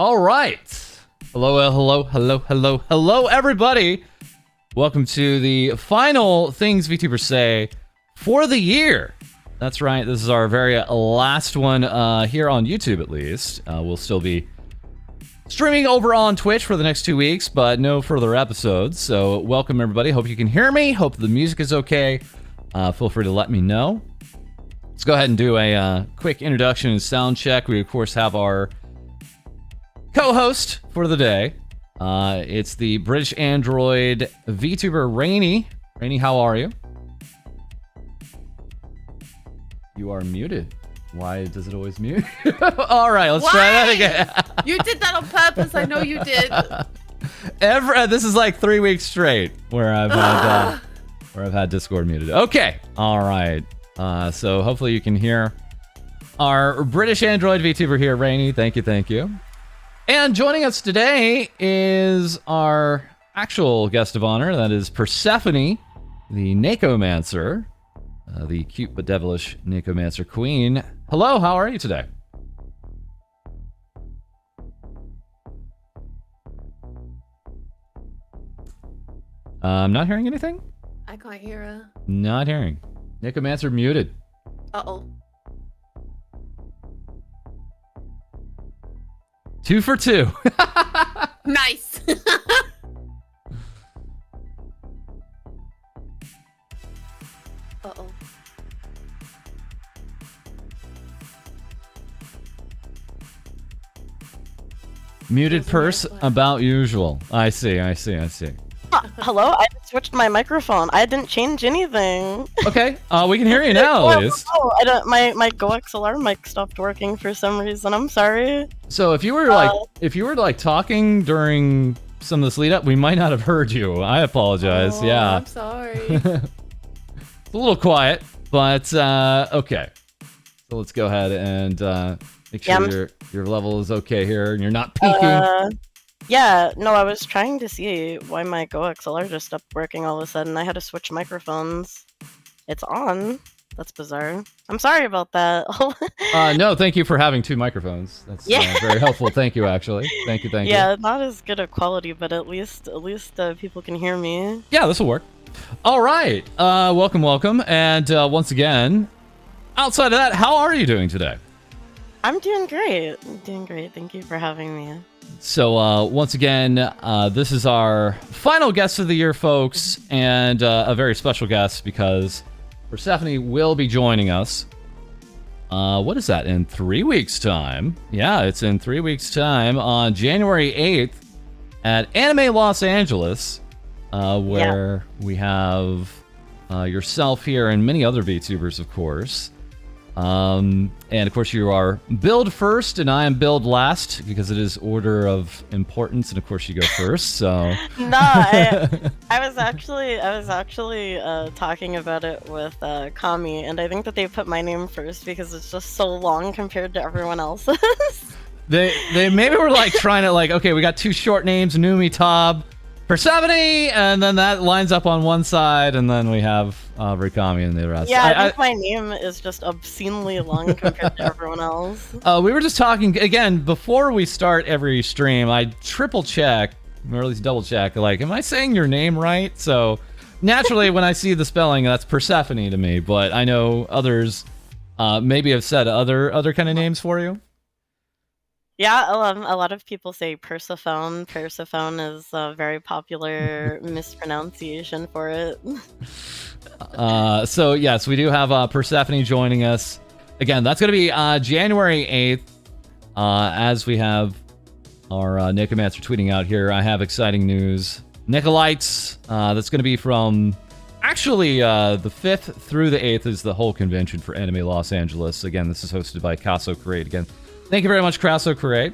All right. Hello, everybody. Welcome to the final Things VTubers Say for the year. That's right. This is our very last one here on YouTube, at least. We'll still be streaming over on Twitch for the next 2 weeks, but no further episodes. So welcome, everybody. Hope you can hear me. Hope the music is okay. Feel free to let me know. Let's go ahead and do a quick introduction and sound check. We, of course, have our co-host for the day. It's the British Android VTuber Rainy. Rainy, how are you? You are muted. Why does it always mute? All right, let's try that again. You did that on purpose. I know you did. This is like 3 weeks straight where I've had Discord muted. Okay, all right. So hopefully you can hear our British Android VTuber here, Rainy. Thank you. And joining us today is our actual guest of honor. That is Persephone, the Nekomancer, the cute but devilish Nekomancer queen. Hello, how are you today? I'm not hearing anything? I can't hear her. Not hearing. Nekomancer muted. Uh-oh. 2 for 2. Nice. Uh-oh. Muted purse about usual. I see. Hello, I switched my microphone. I didn't change anything. Okay, we can hear you now at least. Oh, my GoXLR mic stopped working for some reason. I'm sorry. So if you were like talking during some of this lead up, we might not have heard you. I apologize. Oh, yeah. I'm sorry. It's a little quiet, but okay. So let's go ahead and make sure your level is okay here and you're not peaking. Yeah, no, I was trying to see why my GoXLR just stopped working all of a sudden. I had to switch microphones. It's on. That's bizarre. I'm sorry about that. No, thank you for having 2 microphones. That's very helpful. Thank you, actually. Thank you. Yeah, not as good a quality, but at least people can hear me. Yeah, this will work. All right. Welcome. And once again, outside of that, how are you doing today? I'm doing great. Thank you for having me. So once again, this is our final guest of the year, folks, and a very special guest because Persephone will be joining us. What is that, in 3 weeks' time? Yeah, it's in 3 weeks' time on January 8th at Anime Los Angeles, where we have yourself here and many other VTubers, of course. And of course you are billed first and I am billed last because it is order of importance, and of course you go first. So no, I was actually talking about it with Kami, and I think that they put my name first because it's just so long compared to everyone else's. they maybe were like trying to like, okay, we got 2 short names, Numi, Tab, Persephone, and then that lines up on one side, and then we have Rikami and the rest. Yeah, I think my name is just obscenely long compared to everyone else. We were just talking, again, before we start every stream, I triple check, or at least double check, like, am I saying your name right? So, naturally, when I see the spelling, that's Persephone to me, but I know others maybe have said other kind of names for you. Yeah, a lot of people say Persephone. Persephone is a very popular mispronunciation for it. So yes, we do have Persephone joining us. Again, that's going to be January 8th, as we have our Nekomancer tweeting out here. I have exciting news. Nicolites, that's going to be from... Actually, the 5th through the 8th is the whole convention for Anime Los Angeles. Again, this is hosted by Casso Create. Again, thank you very much, Casso Create.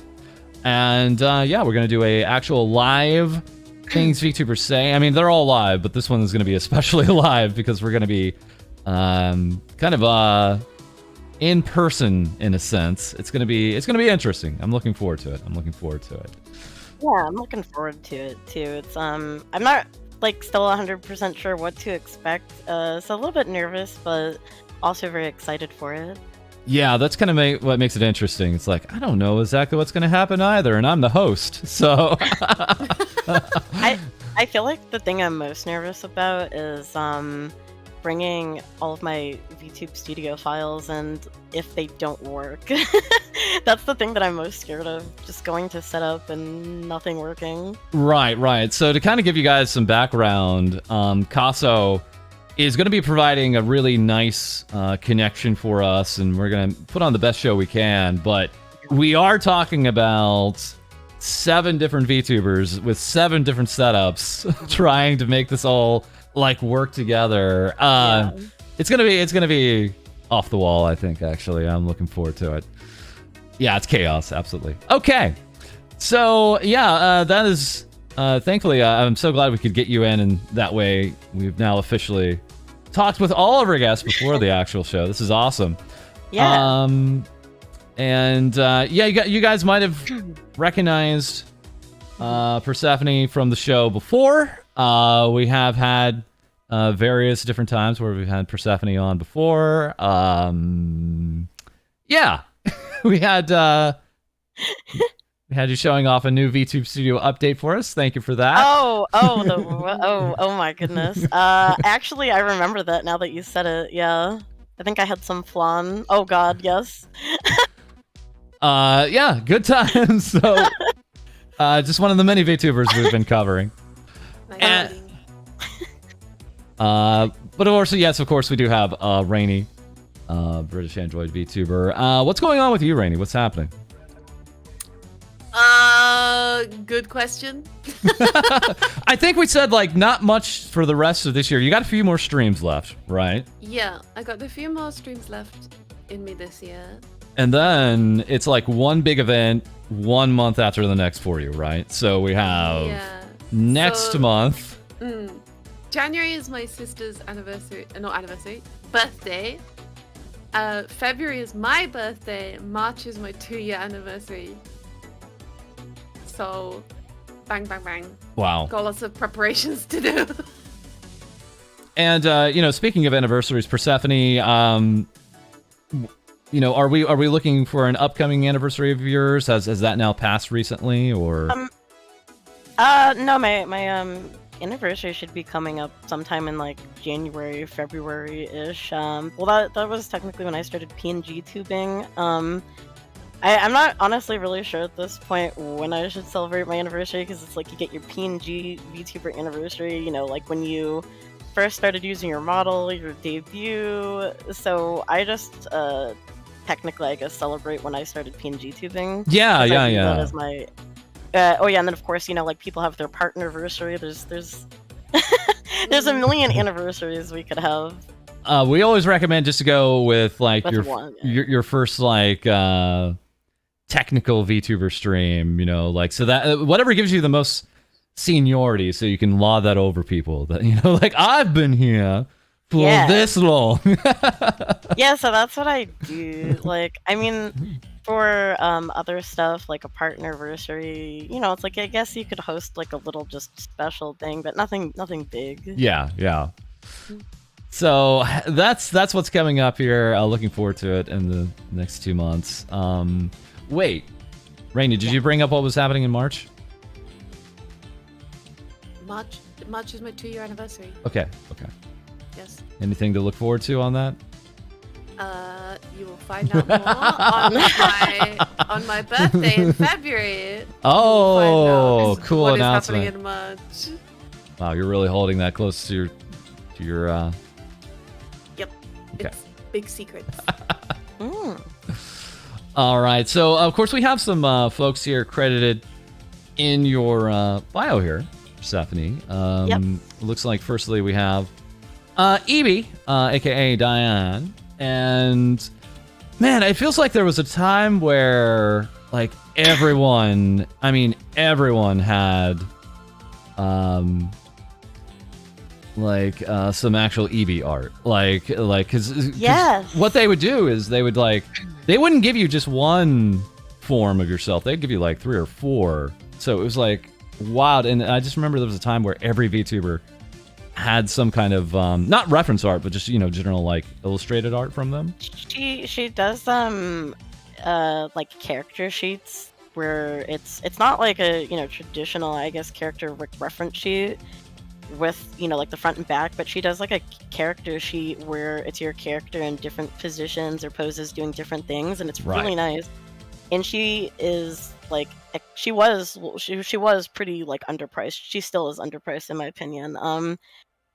And yeah, we're going to do a actual live Things VTubers Say. I mean, they're all live, but this one is going to be especially live because we're going to be kind of in person in a sense. It's going to be interesting. I'm looking forward to it. Yeah, I'm looking forward to it too. It's I'm not like still 100% sure what to expect. So a little bit nervous, but also very excited for it. Yeah, that's kind of what makes it interesting. It's like, I don't know exactly what's going to happen either, and I'm the host, so... I feel like the thing I'm most nervous about is bringing all of my VTube Studio files, and if they don't work. That's the thing that I'm most scared of, just going to set up and nothing working. Right. So to kind of give you guys some background, Caso is going to be providing a really nice connection for us, and we're going to put on the best show we can, but we are talking about 7 different VTubers with 7 different setups trying to make this all like work together. It's gonna be off the wall, I think. Actually, I'm looking forward to it. Yeah, it's chaos, absolutely. Okay, so yeah, that is thankfully I'm so glad we could get you in, and that way we've now officially talked with all of our guests before the actual show. This is awesome. Yeah. And yeah, you guys might have recognized Persephone from the show before. We have had various different times where we've had Persephone on before. Yeah, we had you showing off a new VTube Studio update for us. Thank you for that. Oh my goodness. Actually, I remember that now that you said it. Yeah, I think I had some flan. Oh God, yes. Yeah, good times. So, just one of the many VTubers we've been covering. But also, yes, of course, we do have Rainy, British Android VTuber. What's going on with you, Rainy? What's happening? Good question. I think we said, like, not much for the rest of this year. You got a few more streams left, right? Yeah, I got a few more streams left in me this year. And then it's like one big event 1 month after the next for you, right? So we have next month. January is my sister's birthday. February is my birthday. March is my 2-year anniversary. So, bang, bang, bang. Wow. Got lots of preparations to do. And, you know, speaking of anniversaries, Persephone, you know, are we looking for an upcoming anniversary of yours? Has that now passed recently, or? No, my anniversary should be coming up sometime in like January, February-ish. Well, that was technically when I started PNG tubing. I'm not honestly really sure at this point when I should celebrate my anniversary, because it's like you get your PNG VTuber anniversary, you know, like when you first started using your model, your debut. So I just technically, I guess, celebrate when I started PNG tubing. Yeah. That is my. Oh yeah, and then of course, you know, like people have their partnerversary. There's there's a million anniversaries we could have. We always recommend just to go with like your first like technical VTuber stream, you know, like so that whatever gives you the most seniority, so you can laud that over people. That, you know, like I've been here for this long. Yeah, so that's what I do. Like, I mean, for other stuff like a partnerversary, you know, it's like I guess you could host like a little just special thing, but nothing big. Yeah. So that's what's coming up here. Looking forward to it in the next 2 months. Wait, Rainy, did you bring up what was happening in March? March is my 2-year anniversary. Okay. Yes. Anything to look forward to on that? You will find out more on my birthday in February. Oh, cool announcement. What is happening in March. Wow, you're really holding that close to your Yep. Okay. It's big secrets. All right. So, of course, we have some folks here credited in your bio here, Persephone. Looks like, firstly, we have Evie, a.k.a. Diane. And, man, it feels like there was a time where, like, everyone had, some actual Eevee art, because what they would do is they wouldn't give you just one form of yourself, they'd give you like 3 or 4. So it was like wild. And I just remember there was a time where every VTuber had some kind of not reference art, but just general like illustrated art from them? She does like character sheets where it's not like a traditional, I guess, character reference sheet with like the front and back, but she does like a character sheet where it's your character in different positions or poses doing different things, and it's really nice. And she is like she was pretty like underpriced. She still is underpriced in my opinion.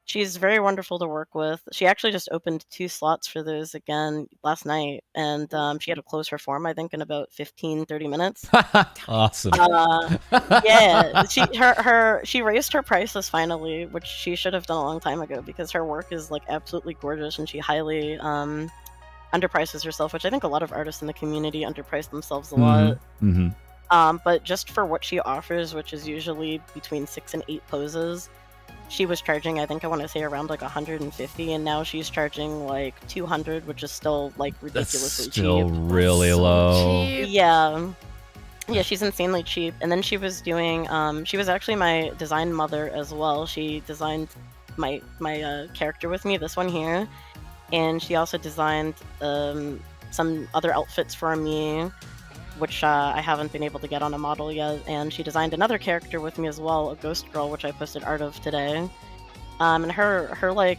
She's very wonderful to work with. She actually just opened 2 slots for those again last night, and she had to close her form, I think, in about 15-30 minutes. Awesome. Yeah, she raised her prices finally, which she should have done a long time ago because her work is like absolutely gorgeous, and she highly underprices herself, which I think a lot of artists in the community underprice themselves a lot. But just for what she offers, which is usually between 6 and 8 poses, she was charging, I think, I want to say around like 150, and now she's charging like 200, which is still like ridiculously cheap. Still really low. Yeah, she's insanely cheap. And then she was doing, she was actually my design mother as well. She designed my character with me, this one here, and she also designed some other outfits for me, which I haven't been able to get on a model yet, and she designed another character with me as well, a ghost girl, which I posted art of today. And her like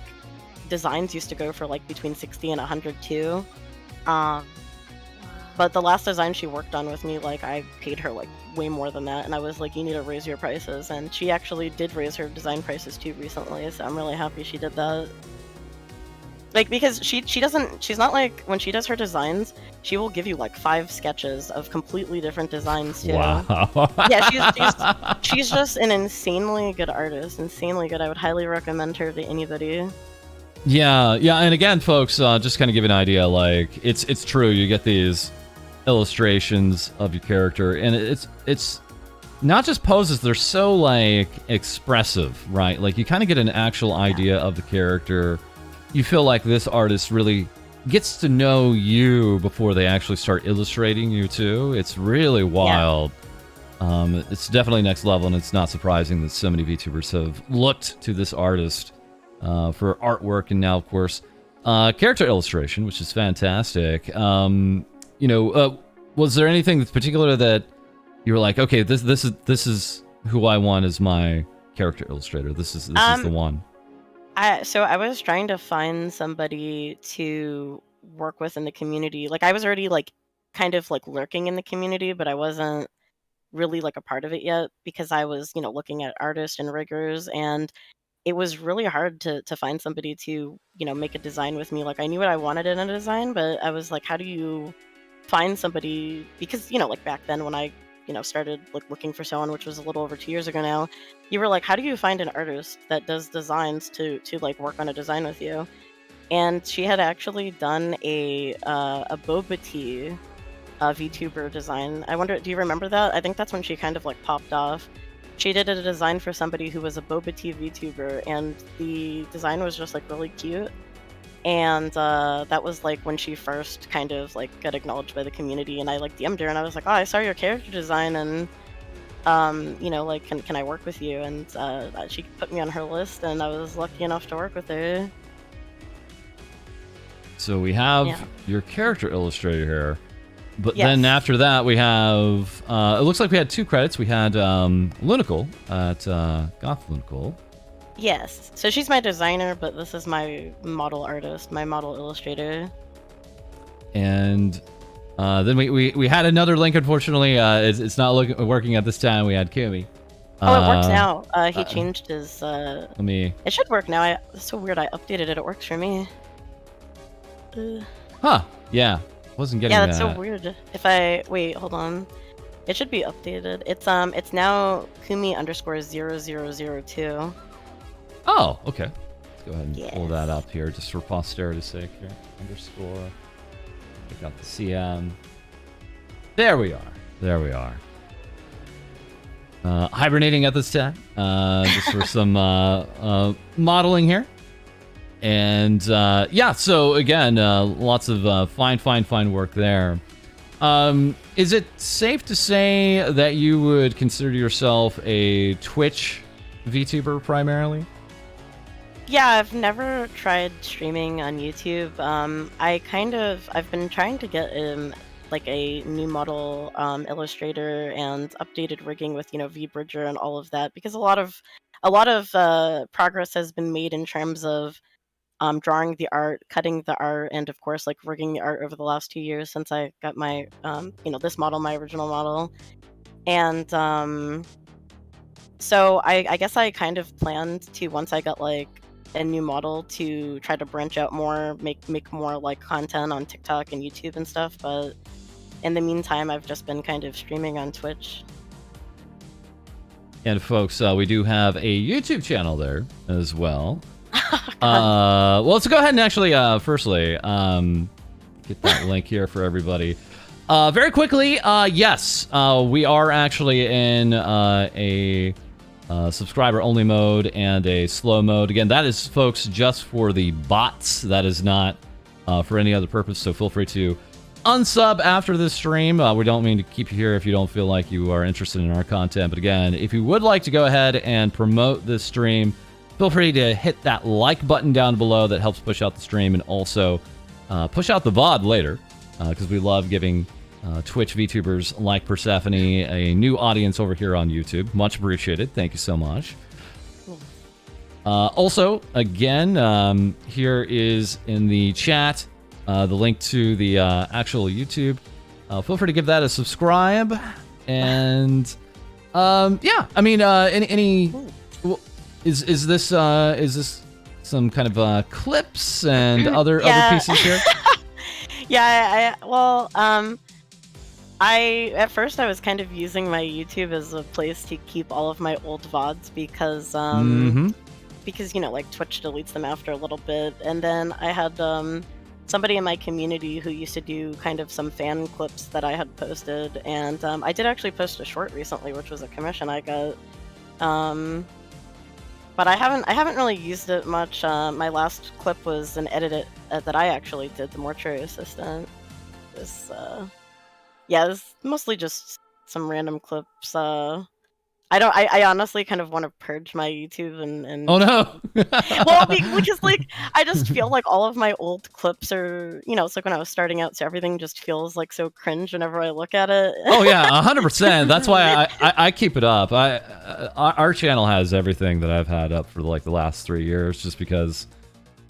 designs used to go for like between 60 and 100 too. But the last design she worked on with me, like I paid her like way more than that, and I was like, you need to raise your prices, and she actually did raise her design prices too recently, so I'm really happy she did that. Like, because she's not like, when she does her designs, she will give you like 5 sketches of completely different designs too. Wow. Yeah, she's just an insanely good artist, insanely good. I would highly recommend her to anybody. Yeah, and again, folks, just kind of give an idea, like, it's true, you get these illustrations of your character, and it's not just poses, they're so, like, expressive, right? Like, you kind of get an actual idea of the character. You feel like this artist really gets to know you before they actually start illustrating you too. It's really wild. Yeah. It's definitely next level, and it's not surprising that so many VTubers have looked to this artist for artwork, and now, of course, character illustration, which is fantastic. Was there anything particular that you were like, okay, this is who I want as my character illustrator. This is the one. So I was trying to find somebody to work with in the community. Like, I was already like kind of like lurking in the community, but I wasn't really like a part of it yet because I was, looking at artists and riggers, and it was really hard to find somebody to, make a design with me. Like, I knew what I wanted in a design, but I was like, how do you find somebody? Because, like back then when I started like looking for someone, which was a little over 2 years ago now, you were like, how do you find an artist that does designs to like work on a design with you? And she had actually done a boba tea VTuber design. I wonder, do you remember that? I think that's when she kind of like popped off. She did a design for somebody who was a boba tea VTuber, and the design was just like really cute. And that was like when she first kind of like got acknowledged by the community, and I like DM'd her, and I was like, oh, I saw your character design, and like, can I work with you? And she put me on her list, and I was lucky enough to work with her. So we have your character illustrator here, but then after that we have it looks like we had 2 credits. We had Lunical at Goth Lunical. Yes, so she's my designer, but this is my model artist, my model illustrator. And then we had another link. Unfortunately, it's not working at this time. We had Kumi. Oh, it works now. He changed his. Let me. It should work now. It's so weird. I updated it. It works for me. Huh? Yeah. Wasn't getting that. Yeah, that's so weird. If I wait, hold on. It should be updated. It's now Kumi_0002. Oh, okay. Let's go ahead and pull that up here just for posterity's sake here. Underscore. Pick out the CM. There we are. Hibernating at this time. Just for some modeling here. And so again, lots of fine work there. Is it safe to say that you would consider yourself a Twitch VTuber primarily? Yeah, I've never tried streaming on YouTube. I've been trying to get like a new model illustrator and updated rigging with VBridger and all of that because a lot of progress has been made in terms of drawing the art, cutting the art, and of course like rigging the art over the last 2 years since I got my this model, my original model, and so I guess I kind of planned to, once I got like a new model, to try to branch out more, make more like content on TikTok and YouTube and stuff. But in the meantime, I've just been kind of streaming on Twitch. And folks, we do have a YouTube channel there as well. Well, let's go ahead and actually, firstly, get that link here for everybody. Very quickly, yes, we are actually in a subscriber-only mode and a slow mode. Again, that is, folks, just for the bots. That is not for any other purpose, so feel free to unsub after this stream. We don't mean to keep you here if you don't feel like you are interested in our content. But again, if you would like to go ahead and promote this stream, feel free to hit that like button down below. That helps push out the stream and also push out the VOD later, because we love giving Twitch VTubers like Persephone a new audience over here on YouTube. Much appreciated. Thank you so much. Also, again, here is in the chat the link to the actual YouTube. Feel free to give that a subscribe. And yeah, I mean, is this some kind of clips and other pieces here? Yeah, at first I was kind of using my YouTube as a place to keep all of my old VODs because like Twitch deletes them after a little bit, and then I had somebody in my community who used to do kind of some fan clips that I had posted, and I did actually post a short recently, which was a commission I got. But I haven't really used it much. My last clip was an edit that I actually did, the Mortuary Assistant. Yeah, it's mostly just some random clips. I honestly kind of want to purge my YouTube and Oh no! well, because like I just feel like all of my old clips are, it's like when I was starting out, so everything just feels like so cringe whenever I look at it. Oh yeah, 100%. That's why I keep it up. Our channel has everything that I've had up for like the last 3 years, just because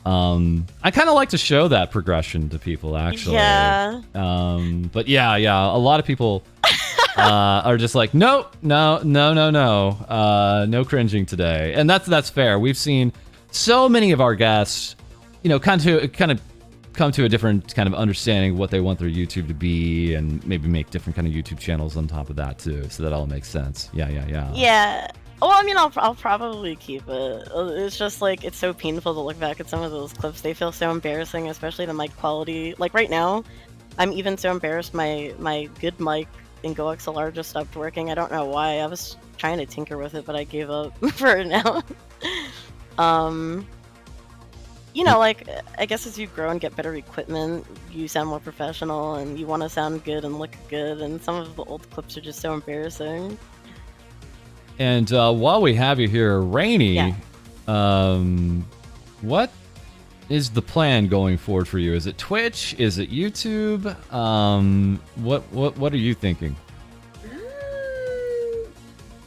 I kind of like to show that progression to people, actually. Yeah. But yeah, a lot of people are just like, no cringing today, and that's fair. We've seen so many of our guests, kind of come to a different kind of understanding of what they want their YouTube to be, and maybe make different kind of YouTube channels on top of that too. So that all makes sense. Yeah. Yeah. Well, I mean, I'll probably keep it. It's just like, it's so painful to look back at some of those clips. They feel so embarrassing, especially the mic quality. Like right now, I'm even so embarrassed my good mic in GoXLR just stopped working. I don't know why. I was trying to tinker with it, but I gave up for now. Like, I guess as you grow and get better equipment, you sound more professional and you want to sound good and look good, and some of the old clips are just so embarrassing. And while we have you here, Rainy, yeah. What is the plan going forward for you? Is it Twitch? Is it YouTube? What are you thinking?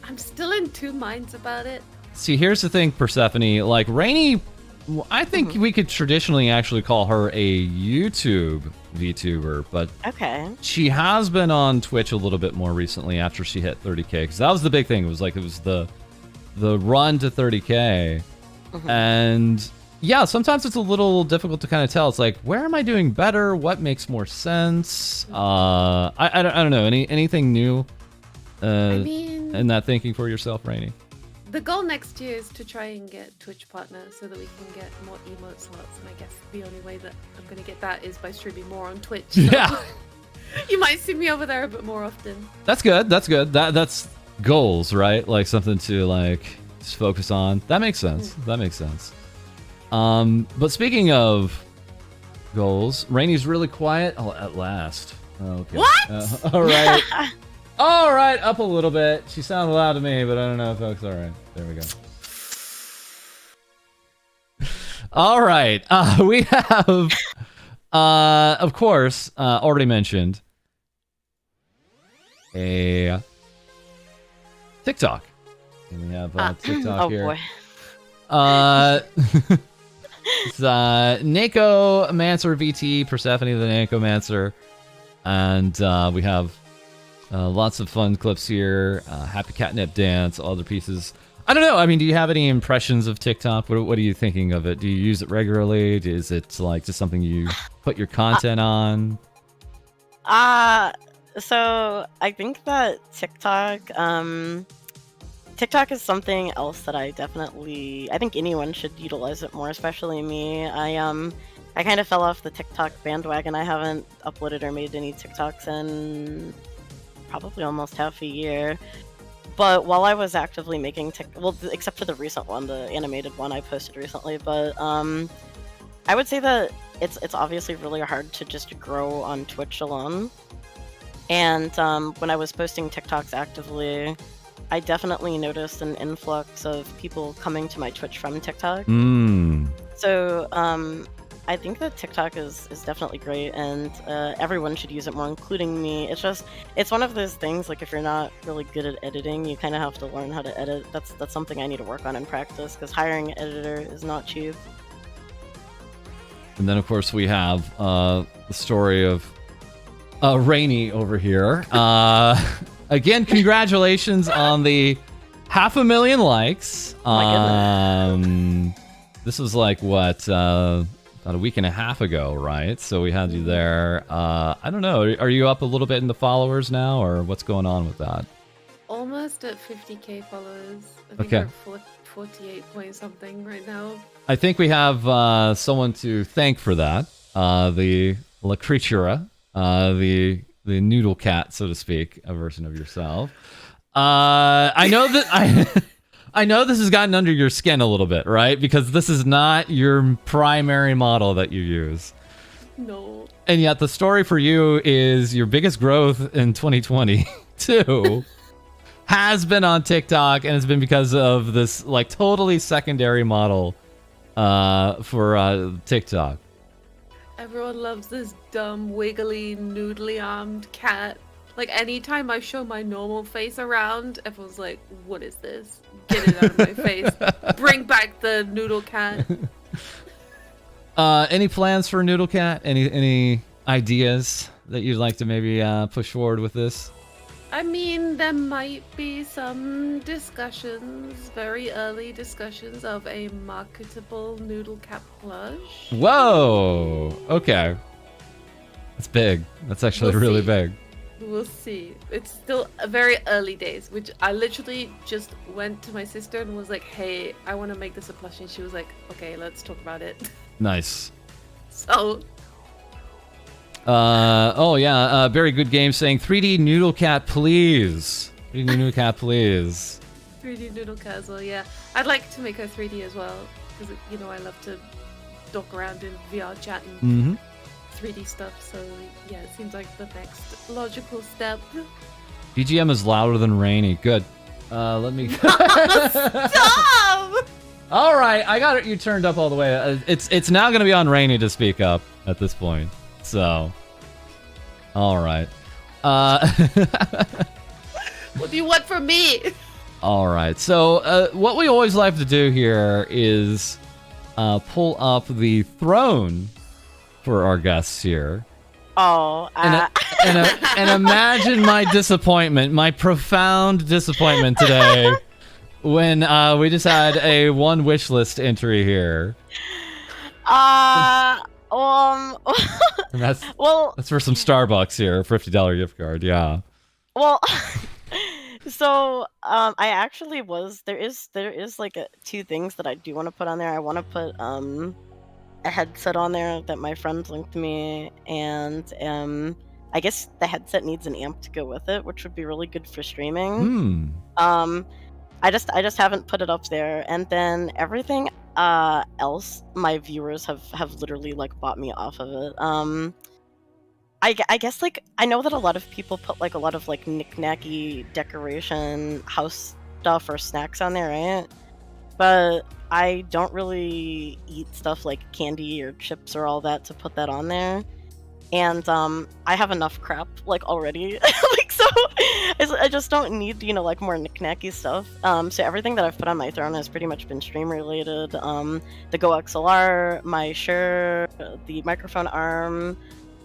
I'm still in two minds about it. See, here's the thing, Persephone. Like, Rainy, I think we could traditionally actually call her a YouTube VTuber, but okay, she has been on Twitch a little bit more recently after she hit 30K, because that was the big thing. It was the run to 30K, and yeah, sometimes it's a little difficult to kind of tell. It's like, where am I doing better? What makes more sense? I don't know. Anything new in that thinking for yourself, Rainy? The goal next year is to try and get Twitch partner so that we can get more emote slots, and I guess the only way that I'm going to get that is by streaming more on Twitch. So yeah. You might see me over there a bit more often. That's good. That's goals, right? Like something to like just focus on. That makes sense. But speaking of goals, Rainy's really quiet. Oh, at last. Okay. What? All right. All right, up a little bit. She sounded loud to me, but I don't know, folks. All right, there we go. All right. We have, of course, already mentioned a TikTok. And we have TikTok oh here. boy. It's Nako Mancer VT, Persephone the Nako Mancer. And we have lots of fun clips here. Happy Catnip Dance, all other pieces. I don't know. I mean, do you have any impressions of TikTok? What are you thinking of it? Do you use it regularly? Is it like just something you put your content on? So I think that TikTok is something else that I think anyone should utilize it more, especially me. I kind of fell off the TikTok bandwagon. I haven't uploaded or made any TikToks in probably almost half a year. But while I was actively making except for the recent one, the animated one I posted recently, but I would say that it's obviously really hard to just grow on Twitch alone. And when I was posting TikToks actively, I definitely noticed an influx of people coming to my Twitch from TikTok. So I think that TikTok is definitely great, and everyone should use it more, including me. It's one of those things, like if you're not really good at editing, you kind of have to learn how to edit. That's something I need to work on in practice, because hiring an editor is not cheap. And then, of course, we have the story of Rainy over here. Again, congratulations on the 500,000 likes. My goodness. This was like, what, about a week and a half ago, right? So we had you there. I don't know. Are you up a little bit in the followers now, or what's going on with that? Almost at 50k followers. I think Okay. we're at 48 point something right now. I think we have someone to thank for that. The La Creatura, the noodle cat, so to speak, a version of yourself. I know that I know this has gotten under your skin a little bit, right? Because this is not your primary model that you use. No. And yet the story for you is your biggest growth in 2022 has been on TikTok, and it's been because of this like totally secondary model for TikTok. Everyone loves this dumb, wiggly, noodly-armed cat. Like, anytime I show my normal face around, everyone's like, what is this? Get it out of my face. Bring back the noodle cat. Any plans for Noodle Cat? Any ideas that you'd like to maybe push forward with this? I mean, there might be some discussions, very early discussions of a marketable noodle cat plush. Whoa! Okay. That's big. That's actually We'll really see. big. We'll see. It's still very early days, which I literally just went to my sister and was like, hey, I want to make this a plush. And she was like, okay, let's talk about it. Nice. So... oh yeah, very good game saying 3D Noodle Cat, please. 3D Noodle Cat, please. 3D noodle cat as well, yeah. I'd like to make her 3D as well, because, you know, I love to dock around in VR chat and 3D stuff, so yeah, it seems like the next logical step. BGM is louder than Rainy. Good. Let me... Stop! All right, I got you turned up all the way. It's now going to be on Rainy to speak up at this point. So, all right. What do you want from me? All right. So, what we always like to do here is pull up the throne for our guests here. Oh, And imagine my disappointment, my profound disappointment today when we just had a one wish list entry here. And that's for some Starbucks here, $50 gift card. Yeah. Well, so I actually there is like two things that I do want to put on there. I want to put a headset on there that my friend linked me, and I guess the headset needs an amp to go with it, which would be really good for streaming. I just haven't put it up there, and then everything else my viewers have literally like bought me off of it. I guess like I know that a lot of people put like a lot of like knick-knacky decoration house stuff or snacks on there, right? But I don't really eat stuff like candy or chips or all that to put that on there. And I have enough crap like already. Like so I just don't need, you know, like more knick-knacky stuff. So everything that I've put on my throne has pretty much been stream related. The Go XLR, my shirt, the microphone arm,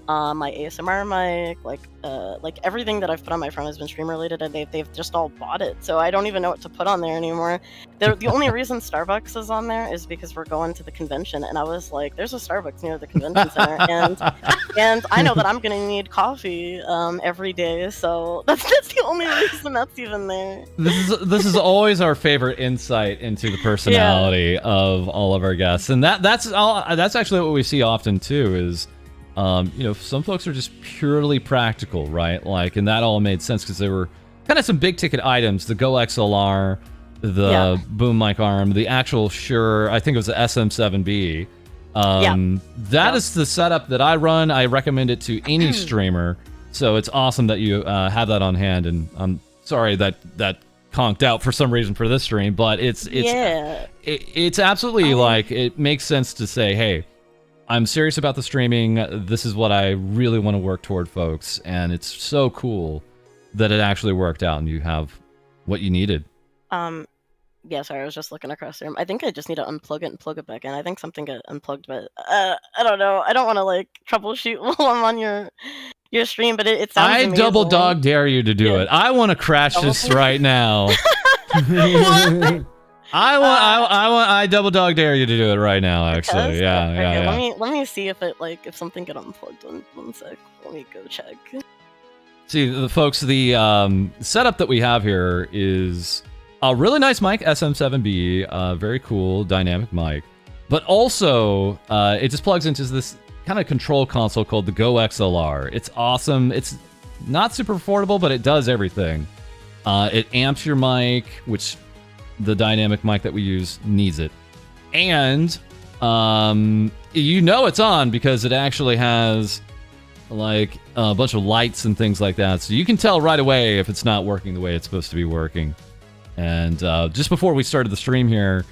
my ASMR mic, like everything that I've put on my phone has been stream related, and they've just all bought it. So I don't even know what to put on there anymore. The only reason Starbucks is on there is because we're going to the convention, and I was like, "There's a Starbucks near the convention center," and I know that I'm gonna need coffee every day, so that's the only reason that's even there. This is always our favorite insight into the personality of all of our guests, and that's actually what we see often too. Is you know, some folks are just purely practical, right? Like, and that all made sense because they were kind of some big ticket items: the Go XLR, the boom mic arm, the actual Shure. I think it was the SM7B. That is the setup that I run. I recommend it to any streamer. So it's awesome that you have that on hand. And I'm sorry that conked out for some reason for this stream, but it's absolutely like, it makes sense to say, hey, I'm serious about the streaming. This is what I really want to work toward, folks. And it's so cool that it actually worked out and you have what you needed. Yeah, sorry, I was just looking across the room. I think I just need to unplug it and plug it back in. I think something got unplugged, but I don't know. I don't want to like troubleshoot while I'm on your stream, but it sounds amazing. Double dog dare you to do it. I want to crash this right now. I double dog dare you to do it right now. Actually, yeah. Let me see if something got unplugged. One sec. Let me go check. See, the folks, the setup that we have here is a really nice mic, SM7B, very cool dynamic mic, but also it just plugs into this kind of control console called the Go XLR. It's awesome. It's not super affordable, but it does everything. It amps your mic, which the dynamic mic that we use needs it. And you know it's on because it actually has like a bunch of lights and things like that. So you can tell right away if it's not working the way it's supposed to be working. And just before we started the stream here,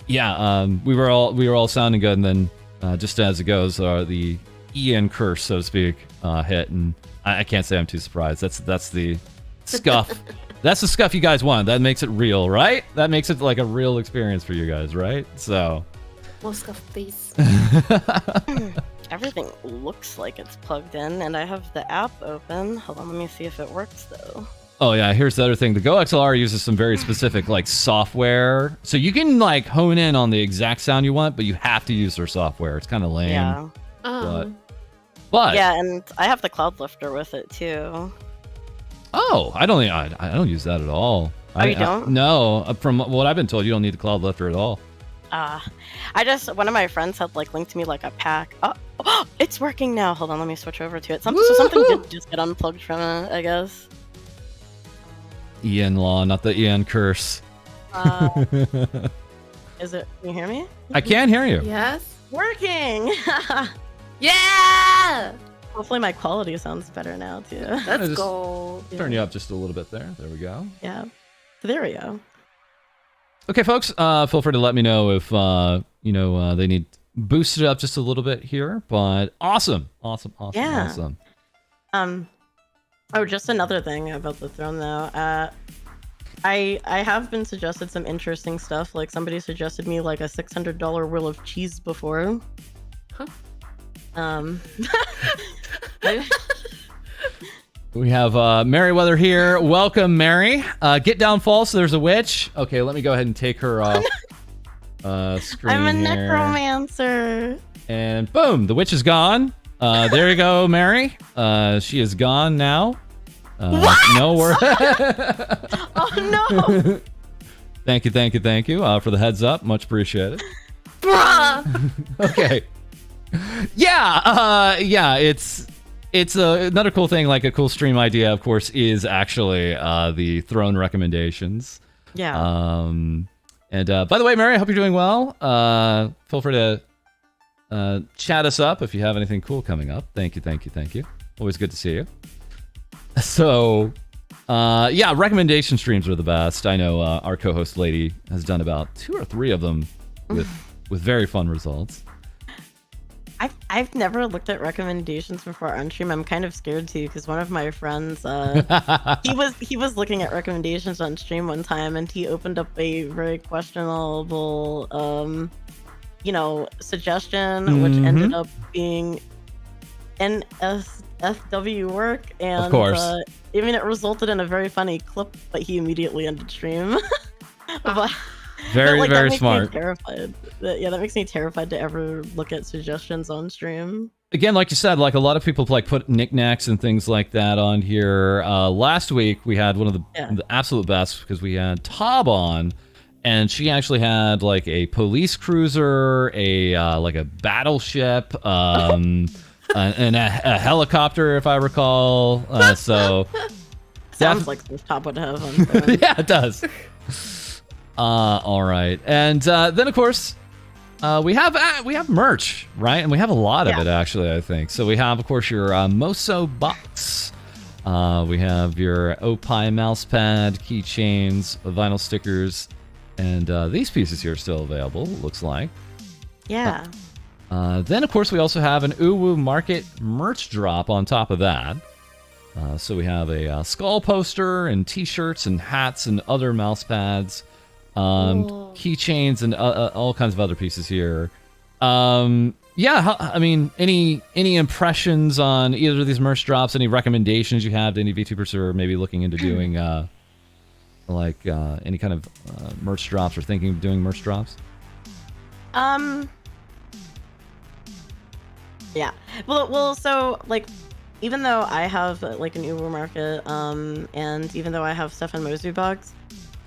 we were all sounding good, and then just as it goes, the Ian curse, so to speak, hit, and I can't say I'm too surprised. That's the scuff. That's the scuff you guys want. That makes it real, right? That makes it like a real experience for you guys, right? So, more scuff, please. Everything looks like it's plugged in, and I have the app open. Hold on, let me see if it works though. Oh yeah, here's the other thing. The Go XLR uses some very specific like software, so you can like hone in on the exact sound you want, but you have to use their software. It's kind of lame. Yeah. But yeah, and I have the cloud lifter with it too. Oh, I don't use that at all. You don't? No, from what I've been told, you don't need the cloud lifter at all. One of my friends had like linked me like a pack. Oh, it's working now. Hold on, let me switch over to it. So something did just get unplugged from it, I guess. Ian Law, not the Ian curse. Is it? Can you hear me? I can hear you. Yes. Working. Yeah. Hopefully my quality sounds better now too. Let's go. Turn you up just a little bit there. There we go. Yeah. So there we go. Okay, folks. Feel free to let me know if they need boosted up just a little bit here. But awesome. Oh, just another thing about the throne though. I have been suggested some interesting stuff. Like somebody suggested me like a $600 wheel of cheese before. Huh? We have Merryweather here. Welcome, Mary. Get down, false. There's a witch. Okay, let me go ahead and take her off screen. I'm a here. necromancer. And boom, the witch is gone. There you go, Mary. She is gone now. What? No worries. Oh no! Thank you for the heads up. Much appreciated. Bruh. Okay. Yeah. It's another cool thing. Like a cool stream idea, of course, is actually the throne recommendations. Yeah. And by the way, Mary, I hope you're doing well. Feel free to chat us up if you have anything cool coming up. Thank you. Always good to see you. So, recommendation streams are the best. I know our co-host lady has done about 2 or 3 of them with very fun results. I've never looked at recommendations before on stream. I'm kind of scared to because one of my friends he was looking at recommendations on stream one time and he opened up a very questionable suggestion which ended up being NSFW work, and of course. I mean it resulted in a very funny clip, but he immediately ended stream. But very, like, very that makes smart. me terrified. That makes me terrified to ever look at suggestions on stream. Again, like you said, like a lot of people like put knickknacks and things like that on here. Last week we had one of the absolute best because we had Tob on, and she actually had like a police cruiser, like a battleship, and a helicopter, if I recall. So sounds like some Tob would have on there. yeah, it does. All right, and then of course we have merch, right? And we have a lot of it actually, I think. So we have, of course, your Moso box. We have your Opie mousepad, keychains, vinyl stickers, and these pieces here are still available. Looks like. Yeah. Then of course we also have an Uwu Market merch drop on top of that. So we have a skull poster and T-shirts and hats and other mouse pads. Keychains and all kinds of other pieces here. I mean, any impressions on either of these merch drops? Any recommendations you have to any VTubers who are maybe looking into doing any kind of merch drops or thinking of doing merch drops? Yeah. Well, so like, even though I have like an Uber market, and even though I have stuff in Mozu Box,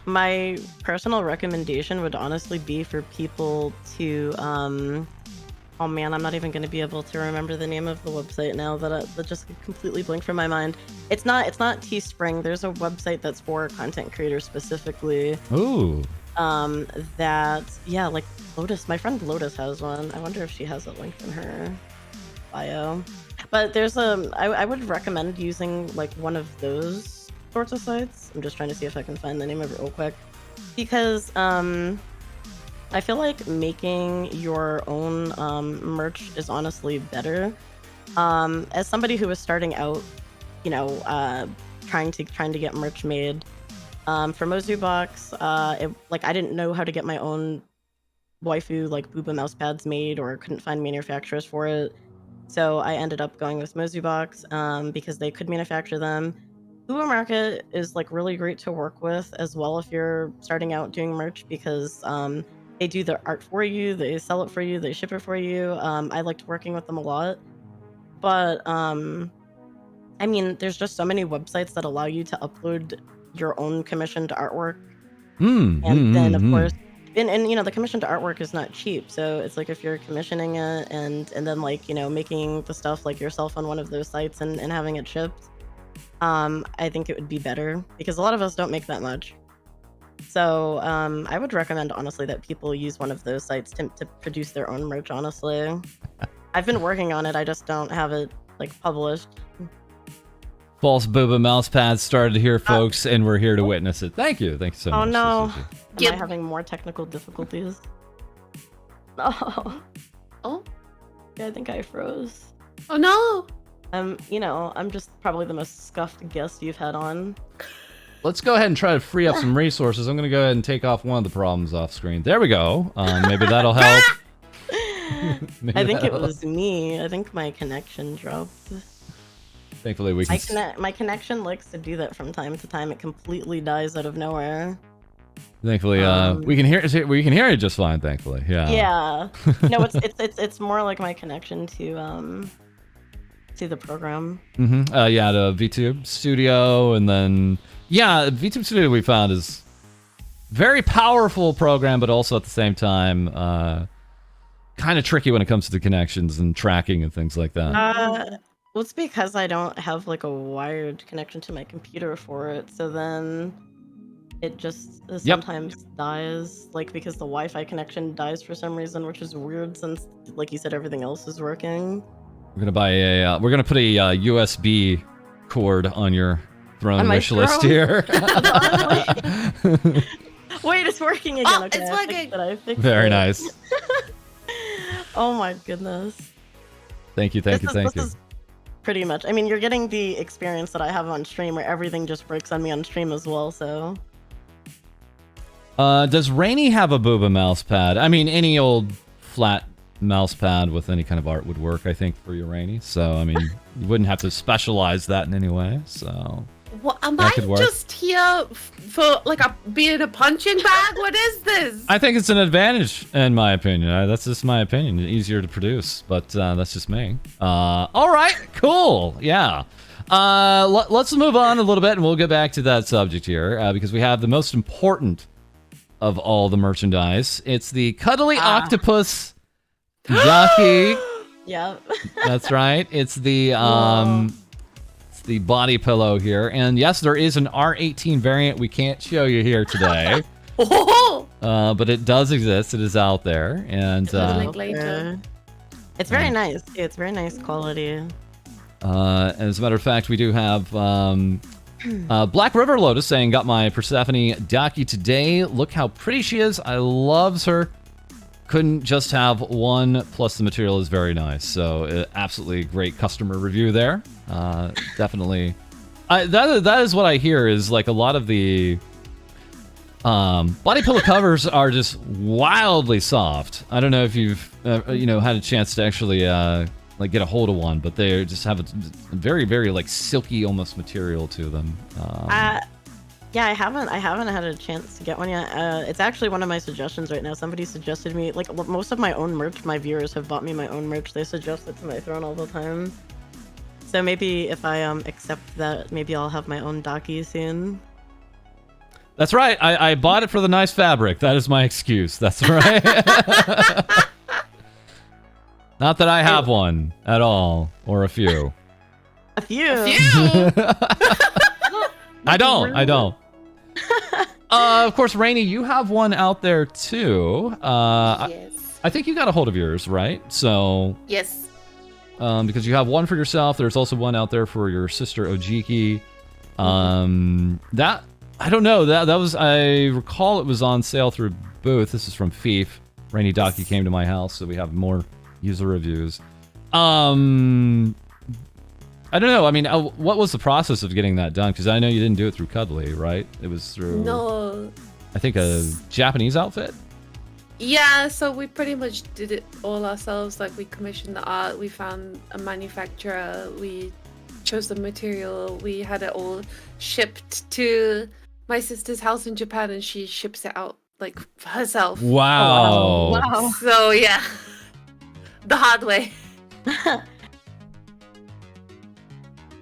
my personal recommendation would honestly be for people to, oh man, I'm not even going to be able to remember the name of the website now that just completely blinked from my mind. It's not Teespring. There's a website that's for content creators specifically. Ooh. Like Lotus, my friend Lotus has one. I wonder if she has it linked in her bio. But there's I would recommend using like one of those sorts of sites. I'm just trying to see if I can find the name of it real quick, because I feel like making your own merch is honestly better. As somebody who was starting out, trying to get merch made for Mozu Box, I didn't know how to get my own waifu like booba mouse pads made, or couldn't find manufacturers for it. So I ended up going with Mozu Box because they could manufacture them. Uber Market is like really great to work with as well if you're starting out doing merch, because they do the art for you, they sell it for you, they ship it for you. I liked working with them a lot. But I mean, there's just so many websites that allow you to upload your own commissioned artwork. And then of course, and the commissioned artwork is not cheap. So it's like if you're commissioning it and then like, making the stuff like yourself on one of those sites and having it shipped, I think it would be better because a lot of us don't make that much. So I would recommend honestly that people use one of those sites to produce their own merch, honestly. I've been working on it, I just don't have it like published. False Booba mouse pads started here, folks, and we're here to witness it. Thank you so much. Oh no, am I having more technical difficulties? No. Oh? Yeah, I think I froze. Oh no! I'm just probably the most scuffed guest you've had on. Let's go ahead and try to free up some resources. I'm going to go ahead and take off one of the problems off screen. There we go. Maybe that'll help. I think it was me. I think my connection dropped. Thankfully, we can... My connection likes to do that from time to time. It completely dies out of nowhere. Thankfully, we can hear it just fine. Thankfully, yeah. Yeah. No, it's more like my connection to the program. To VTube Studio, and then VTube Studio we found is very powerful program, but also at the same time kind of tricky when it comes to the connections and tracking and things like that. Well, it's because I don't have like a wired connection to my computer for it, so then it just sometimes dies, like because the Wi-Fi connection dies for some reason, which is weird since, like you said, everything else is working. We're gonna buy we're gonna put a USB cord on your throne wish list here. Wait, it's working again. Oh, Okay, it's working. I fixed Very it. nice. Oh my goodness. Thank you. This is pretty much. I mean, you're getting the experience that I have on stream, where everything just works on me on stream as well. So. Does Rainy have a booba mouse pad? I mean, any old flat mouse pad with any kind of art would work, I think, for you, Rainy. So, I mean, you wouldn't have to specialize that in any way. So. What, am That I could work. just here for like being a punching bag? What is this? I think it's an advantage, in my opinion. That's just my opinion. Easier to produce, but that's just me. All right, cool. Yeah. Let's move on a little bit, and we'll get back to that subject here because we have the most important of all the merchandise. It's the Cuddly Octopus Ducky. Yep. That's right. It's the the body pillow here, and yes, there is an R18 variant we can't show you here today. But it does exist. It is out there, and link later. It's very nice. It's very nice quality. as a matter of fact, we do have Black River Lotus saying, got my Persephone Daki today. Look how pretty she is. I loves her. Couldn't just have one, plus the material is very nice. So absolutely great customer review there. Definitely. That is what I hear is like a lot of the body pillow covers are just wildly soft. I don't know if you've had a chance to actually like get a hold of one, but they just have a very, very like silky almost material to them. Yeah, I haven't had a chance to get one yet. It's actually one of my suggestions right now. Somebody suggested me, like, most of my own merch, my viewers have bought me my own merch. They suggest it to my throne all the time. So maybe if I accept that, maybe I'll have my own Daki soon. That's right. I bought it for the nice fabric. That is my excuse. That's right. Not that I have one at all, or a few. A few? I don't. Of course, Rainy, you have one out there too. Yes. I think you got a hold of yours, right? So Yes. Because you have one for yourself. There's also one out there for your sister Ojiki. That I don't know. That was, I recall it was on sale through Booth. This is from Fief. Rainy Daki came to my house, so we have more user reviews. I don't know. I mean, what was the process of getting that done? Because I know you didn't do it through Cuddly, right? It was through, No. I think, a Japanese outfit? Yeah, so we pretty much did it all ourselves. Like, we commissioned the art, we found a manufacturer, we chose the material, we had it all shipped to my sister's house in Japan, and she ships it out, like, herself. Wow. Oh, wow. So, yeah. The hard way.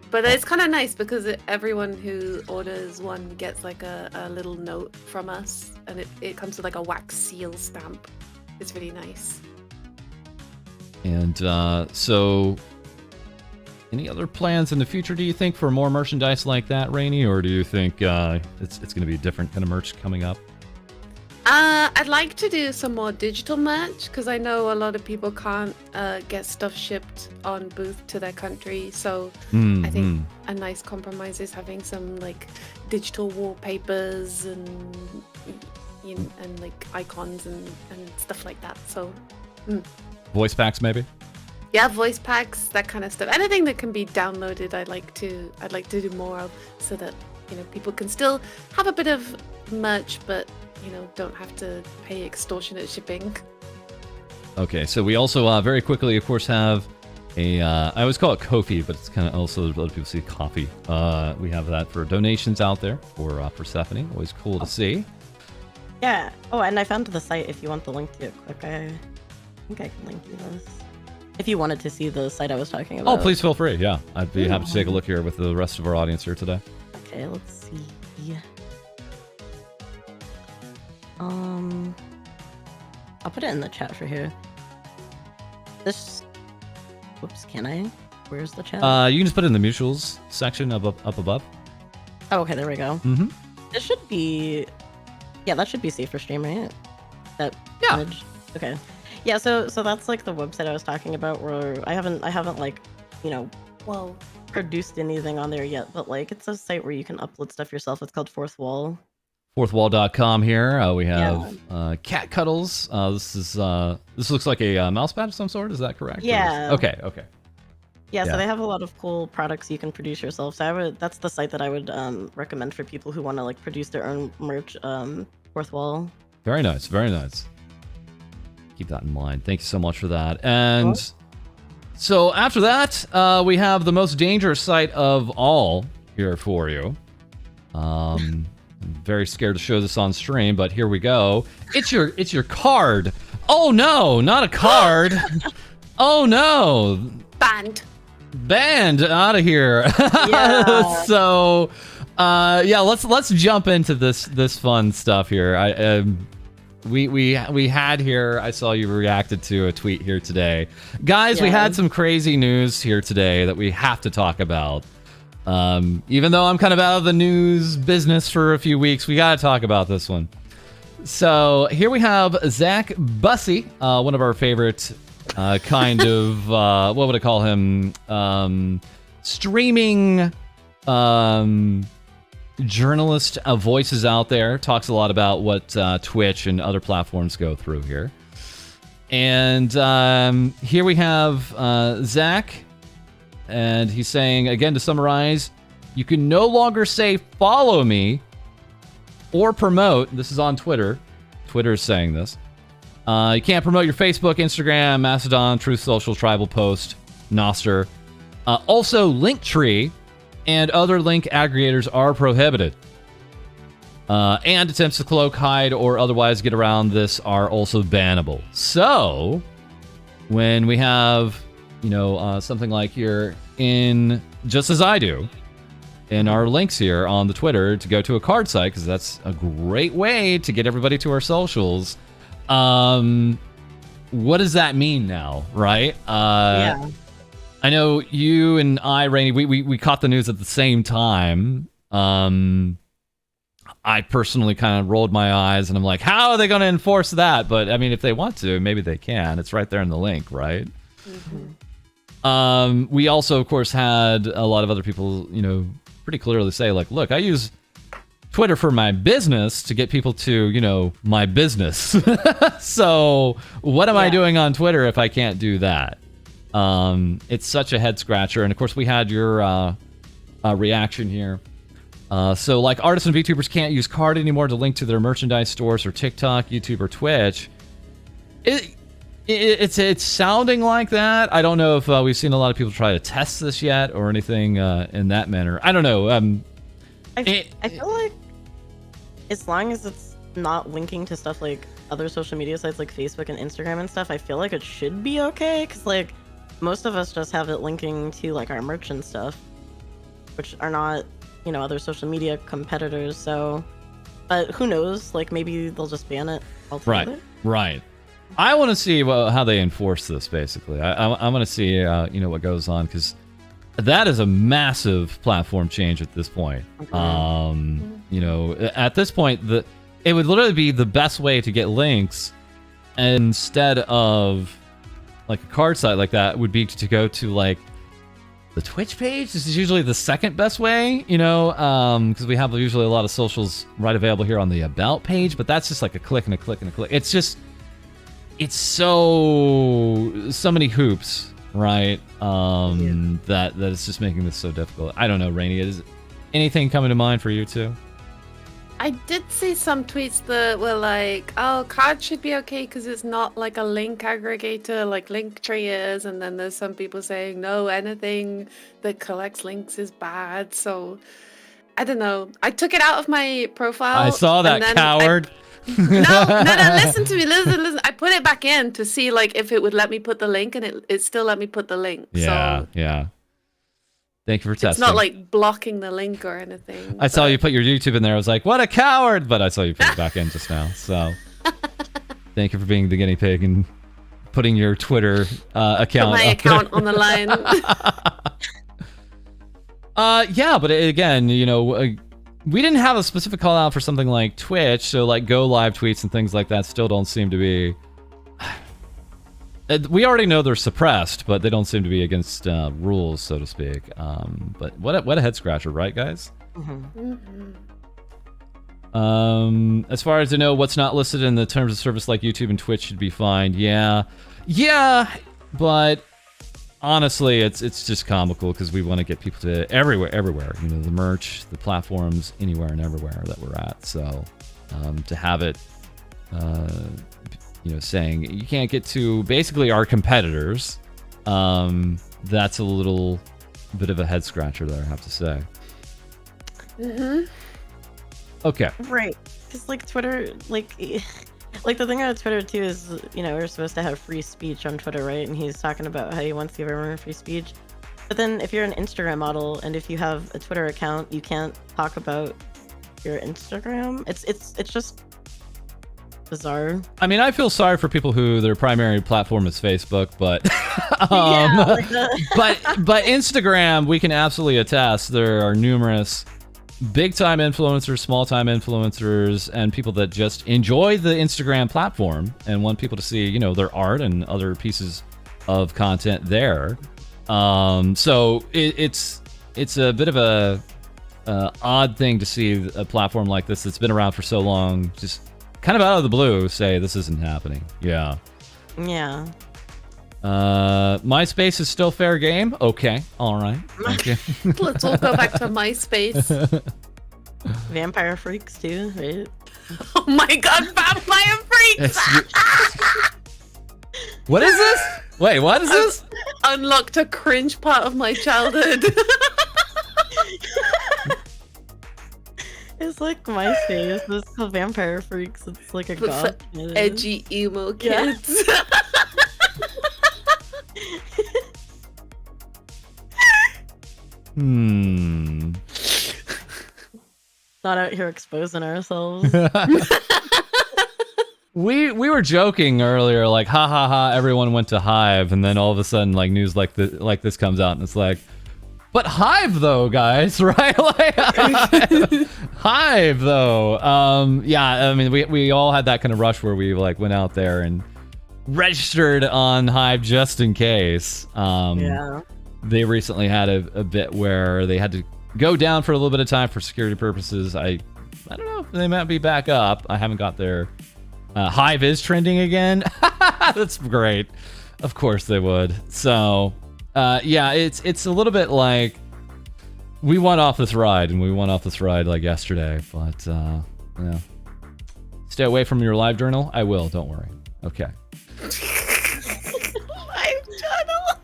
But it's kind of nice because everyone who orders one gets like a little note from us, and it comes with like a wax seal stamp. It's really nice. And so, any other plans in the future, do you think, for more merchandise like that, Rainy? Or do you think it's going to be a different kind of merch coming up? I'd like to do some more digital merch because I know a lot of people can't get stuff shipped on Booth to their country. So I think a nice compromise is having some like digital wallpapers and like icons and stuff like that. So Voice packs, maybe? yeah, voice packs, that kind of stuff. Anything that can be downloaded, I'd like to do more of, so that people can still have a bit of merch, but don't have to pay extortionate shipping. Okay, so we also very quickly, of course, have a I always call it Ko-fi, but it's kind of also a lot of people see coffee. We have that for donations out there for Persephone. Always cool to see. Yeah. Oh, and I found the site if you want the link to it quick. I think I can link you this. If you wanted to see the site I was talking about. Oh, please feel free. Yeah, I'd be happy to take a look here with the rest of our audience here today. Okay, let's see. I'll put it in the chat for here. Whoops, can I? Where's the chat? You can just put it in the mutuals section up above. Oh, okay, there we go. Mm-hmm. It should be, yeah, that should be safe for stream, right? That image. Okay. Yeah, so that's like the website I was talking about, where I haven't like, produced anything on there yet, but like it's a site where you can upload stuff yourself. It's called Fourth Wall. fourthwall.com here. We have cat cuddles. This looks like a mouse pad of some sort. Is that correct? Yeah. Okay. Yeah, so they have a lot of cool products you can produce yourself. So that's the site that I would recommend for people who want to like produce their own merch. Fourth Wall. Very nice. Keep that in mind. Thank you so much for that. And so after that, we have the most dangerous site of all here for you. I'm very scared to show this on stream, but here we go. It's your card. Oh no, not a card. Oh no. Banned out of here. Yeah. So let's jump into this fun stuff here. We had here, I saw you reacted to a tweet here today. Guys, we had some crazy news here today that we have to talk about. Even though I'm kind of out of the news business for a few weeks, we got to talk about this one. So here we have Zach Bussey, one of our favorite kind of, what would I call him? Streaming journalist voices out there. Talks a lot about what Twitch and other platforms go through here. And here we have Zach. And he's saying, again, to summarize, you can no longer say follow me or promote. This is on Twitter. Twitter is saying this. You can't promote your Facebook, Instagram, Mastodon, Truth Social, Tribal Post, Nostr. Also, Linktree and other link aggregators are prohibited. And attempts to cloak, hide, or otherwise get around this are also bannable. So, when we have, something like here in Just As I Do, in our links here on the Twitter to go to a card site, because that's a great way to get everybody to our socials. What does that mean now, right? I know you and I, Rainey, we caught the news at the same time. I personally kind of rolled my eyes and I'm like, how are they going to enforce that? But I mean, if they want to, maybe they can. It's right there in the link, right? Mm-hmm. We also, of course, had a lot of other people, pretty clearly say, like, look, I use Twitter for my business to get people to, my business. So what am I doing on Twitter if I can't do that? It's such a head scratcher. And of course, we had your reaction here. So like artists and VTubers can't use card anymore to link to their merchandise stores or TikTok, YouTube, or Twitch. It's sounding like that. I don't know if we've seen a lot of people try to test this yet or anything in that manner. I don't know. I feel like as long as it's not linking to stuff like other social media sites like Facebook and Instagram and stuff, I feel like it should be okay. Because like most of us just have it linking to like our merch and stuff, which are not, other social media competitors. So, but who knows? Like maybe they'll just ban it altogether. Right. I want to see how they enforce this. Basically, I want to see what goes on, because that is a massive platform change at this point. Okay. At this point, it would literally be the best way to get links instead of like a card site like that would be to go to like the Twitch page. This is usually the second best way, because we have usually a lot of socials right available here on the About page, but that's just like a click and a click and a click. It's so many hoops, right? That it's just making this so difficult. I don't know, Rainey, is anything coming to mind for you too? I did see some tweets that were like, oh, cards should be okay because it's not like a link aggregator like Linktree is. And then there's some people saying, no, anything that collects links is bad. So, I don't know. I took it out of my profile. I saw that, coward. No, listen to me. Listen. I put it back in to see like if it would let me put the link, and it still let me put the link. Yeah. Thank you for testing. It's not like blocking the link or anything. I saw you put your YouTube in there. I was like, what a coward! But I saw you put it back in just now. So thank you for being the guinea pig and putting your Twitter account. Put my account on the line. Yeah, but again, we didn't have a specific call out for something like Twitch, so like go live tweets and things like that still don't seem to be. We already know they're suppressed, but they don't seem to be against rules, so to speak. But what a head scratcher, right, guys? Mm-hmm. As far as I know, what's not listed in the terms of service like YouTube and Twitch should be fine. Yeah, but honestly, it's just comical because we want to get people to everywhere. You know, the merch, the platforms, anywhere and everywhere that we're at. So to have it, you know, saying you can't get to basically our competitors, that's a little bit of a head scratcher there, I have to say. Okay. Right. Because, like, Twitter, like, the thing about Twitter, too, is, you know, we're supposed to have free speech on Twitter, right? And he's talking about how he wants to give everyone free speech. But then if you're an Instagram model and if you have a Twitter account, you can't talk about your Instagram. It's just bizarre. I mean, I feel sorry for people who their primary platform is Facebook, but but Instagram, we can absolutely attest there are numerous big-time influencers, small-time influencers, and people that just enjoy the Instagram platform and want people to see, you know, their art and other pieces of content there. So it's a bit of a odd thing to see a platform like this that's been around for so long just kind of out of the blue say this isn't happening. Yeah. MySpace is still fair game? Okay. All right. Okay. Let's all go back to MySpace. Vampire Freaks too, right? Oh my god, Vampire Freaks! What is this? Wait, what is this? Unlocked a cringe part of my childhood. It's like MySpace. It's called Vampire Freaks. It's like a But goth for kid. edgy emo kids. Not out here exposing ourselves. We were joking earlier, like, ha ha ha, everyone went to Hive, and then all of a sudden, like, news like this comes out, and it's like, but Hive though, guys, right? Like, Hive though. Yeah, I mean, we all had that kind of rush where we like went out there and registered on Hive just in case. Yeah. They recently had a bit where they had to go down for a little bit of time for security purposes. I don't know if they might be back up. I haven't got their Hive is trending again. That's great. Of course they would. So yeah, it's a little bit like we went off this ride, and we went off this ride like yesterday, but yeah. Stay away from your live journal. I will, don't worry. Okay. Live journal.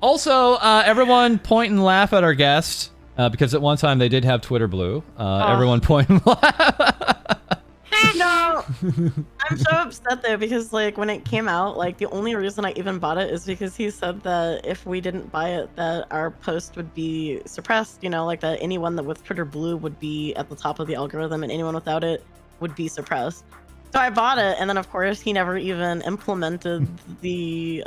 Also, everyone point and laugh at our guest, because at one time they did have Twitter Blue. Everyone point and laugh. No, I'm so upset though, because like when it came out, like the only reason I even bought it is because he said that if we didn't buy it, that our post would be suppressed, you know, like that anyone that with Twitter Blue would be at the top of the algorithm and anyone without it would be suppressed. So I bought it, and then of course he never even implemented the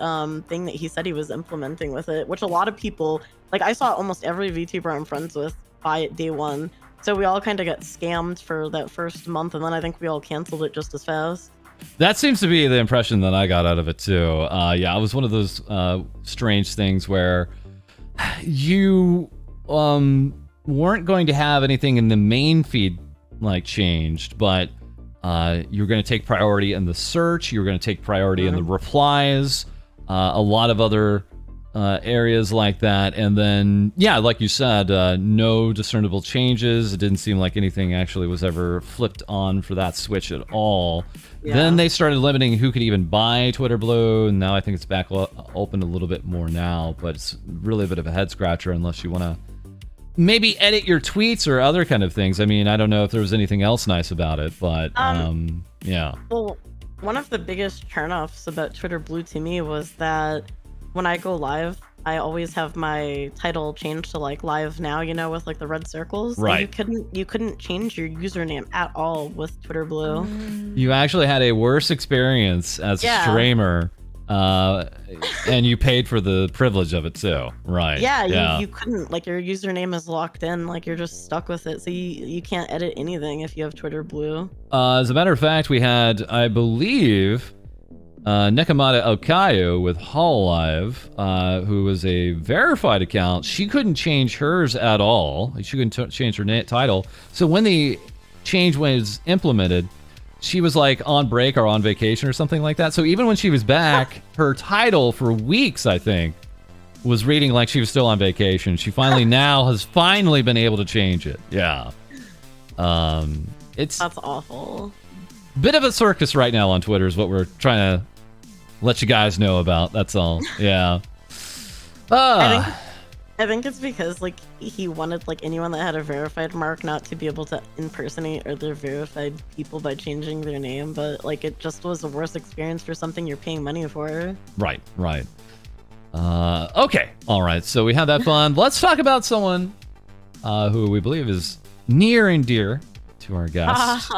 thing that he said he was implementing with it, which a lot of people, like I saw almost every VTuber I'm friends with buy it day one. So we all kind of got scammed for that first month, and then I think we all canceled it just as fast. That seems to be the impression that I got out of it too. Yeah, it was one of those strange things where you weren't going to have anything in the main feed like changed, but you're going to take priority in the search, you're going to take priority in the replies, a lot of other areas like that. And then, yeah, like you said, no discernible changes. It didn't seem like anything actually was ever flipped on for that switch at all. Yeah. Then they started limiting who could even buy Twitter Blue, and now I think it's back open a little bit more now, but it's really a bit of a head scratcher unless you want to maybe edit your tweets or other kind of things. I mean, I don't know if there was anything else nice about it, but yeah. Well, one of the biggest turnoffs about Twitter Blue to me was that when I go live, I always have my title changed to like live now, you know, with like the red circles. Right. And you couldn't change your username at all with Twitter Blue. You actually had a worse experience as a streamer, and you paid for the privilege of it too. Right. Yeah, you couldn't, like your username is locked in, like you're just stuck with it. So you can't edit anything if you have Twitter Blue. As a matter of fact, we had, I believe, Nekomata Okayo with Hololive, who was a verified account. She couldn't change hers at all. She couldn't change her title. So when the change was implemented, she was like on break or on vacation or something like that. So even when she was back, her title for weeks, I think, was reading like she was still on vacation. She finally now has finally been able to change it. Yeah. It's That's awful. bit of a circus right now on Twitter is what we're trying to let you guys know about. That's all. Yeah. I think it's because like he wanted like anyone that had a verified mark not to be able to impersonate other verified people by changing their name, but like it just was a worse experience for something you're paying money for. Right. Okay. All right. So we had that fun. Let's talk about someone who we believe is near and dear to our guest.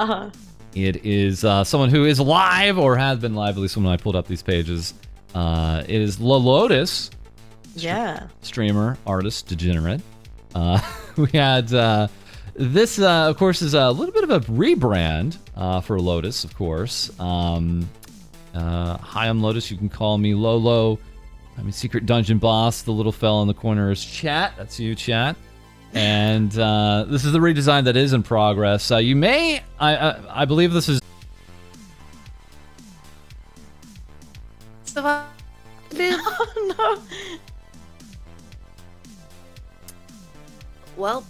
It is someone who is live or has been live, at least when I pulled up these pages. It is Lotus. Yeah. Streamer, artist, degenerate. We had this, of course, is a little bit of a rebrand for Lotus, of course. Hi, I'm Lotus. You can call me Lolo. I'm a secret dungeon boss. The little fella in the corner is Chat. That's you, Chat. And this is the redesign that is in progress. You may, I believe this is. Oh no. Well,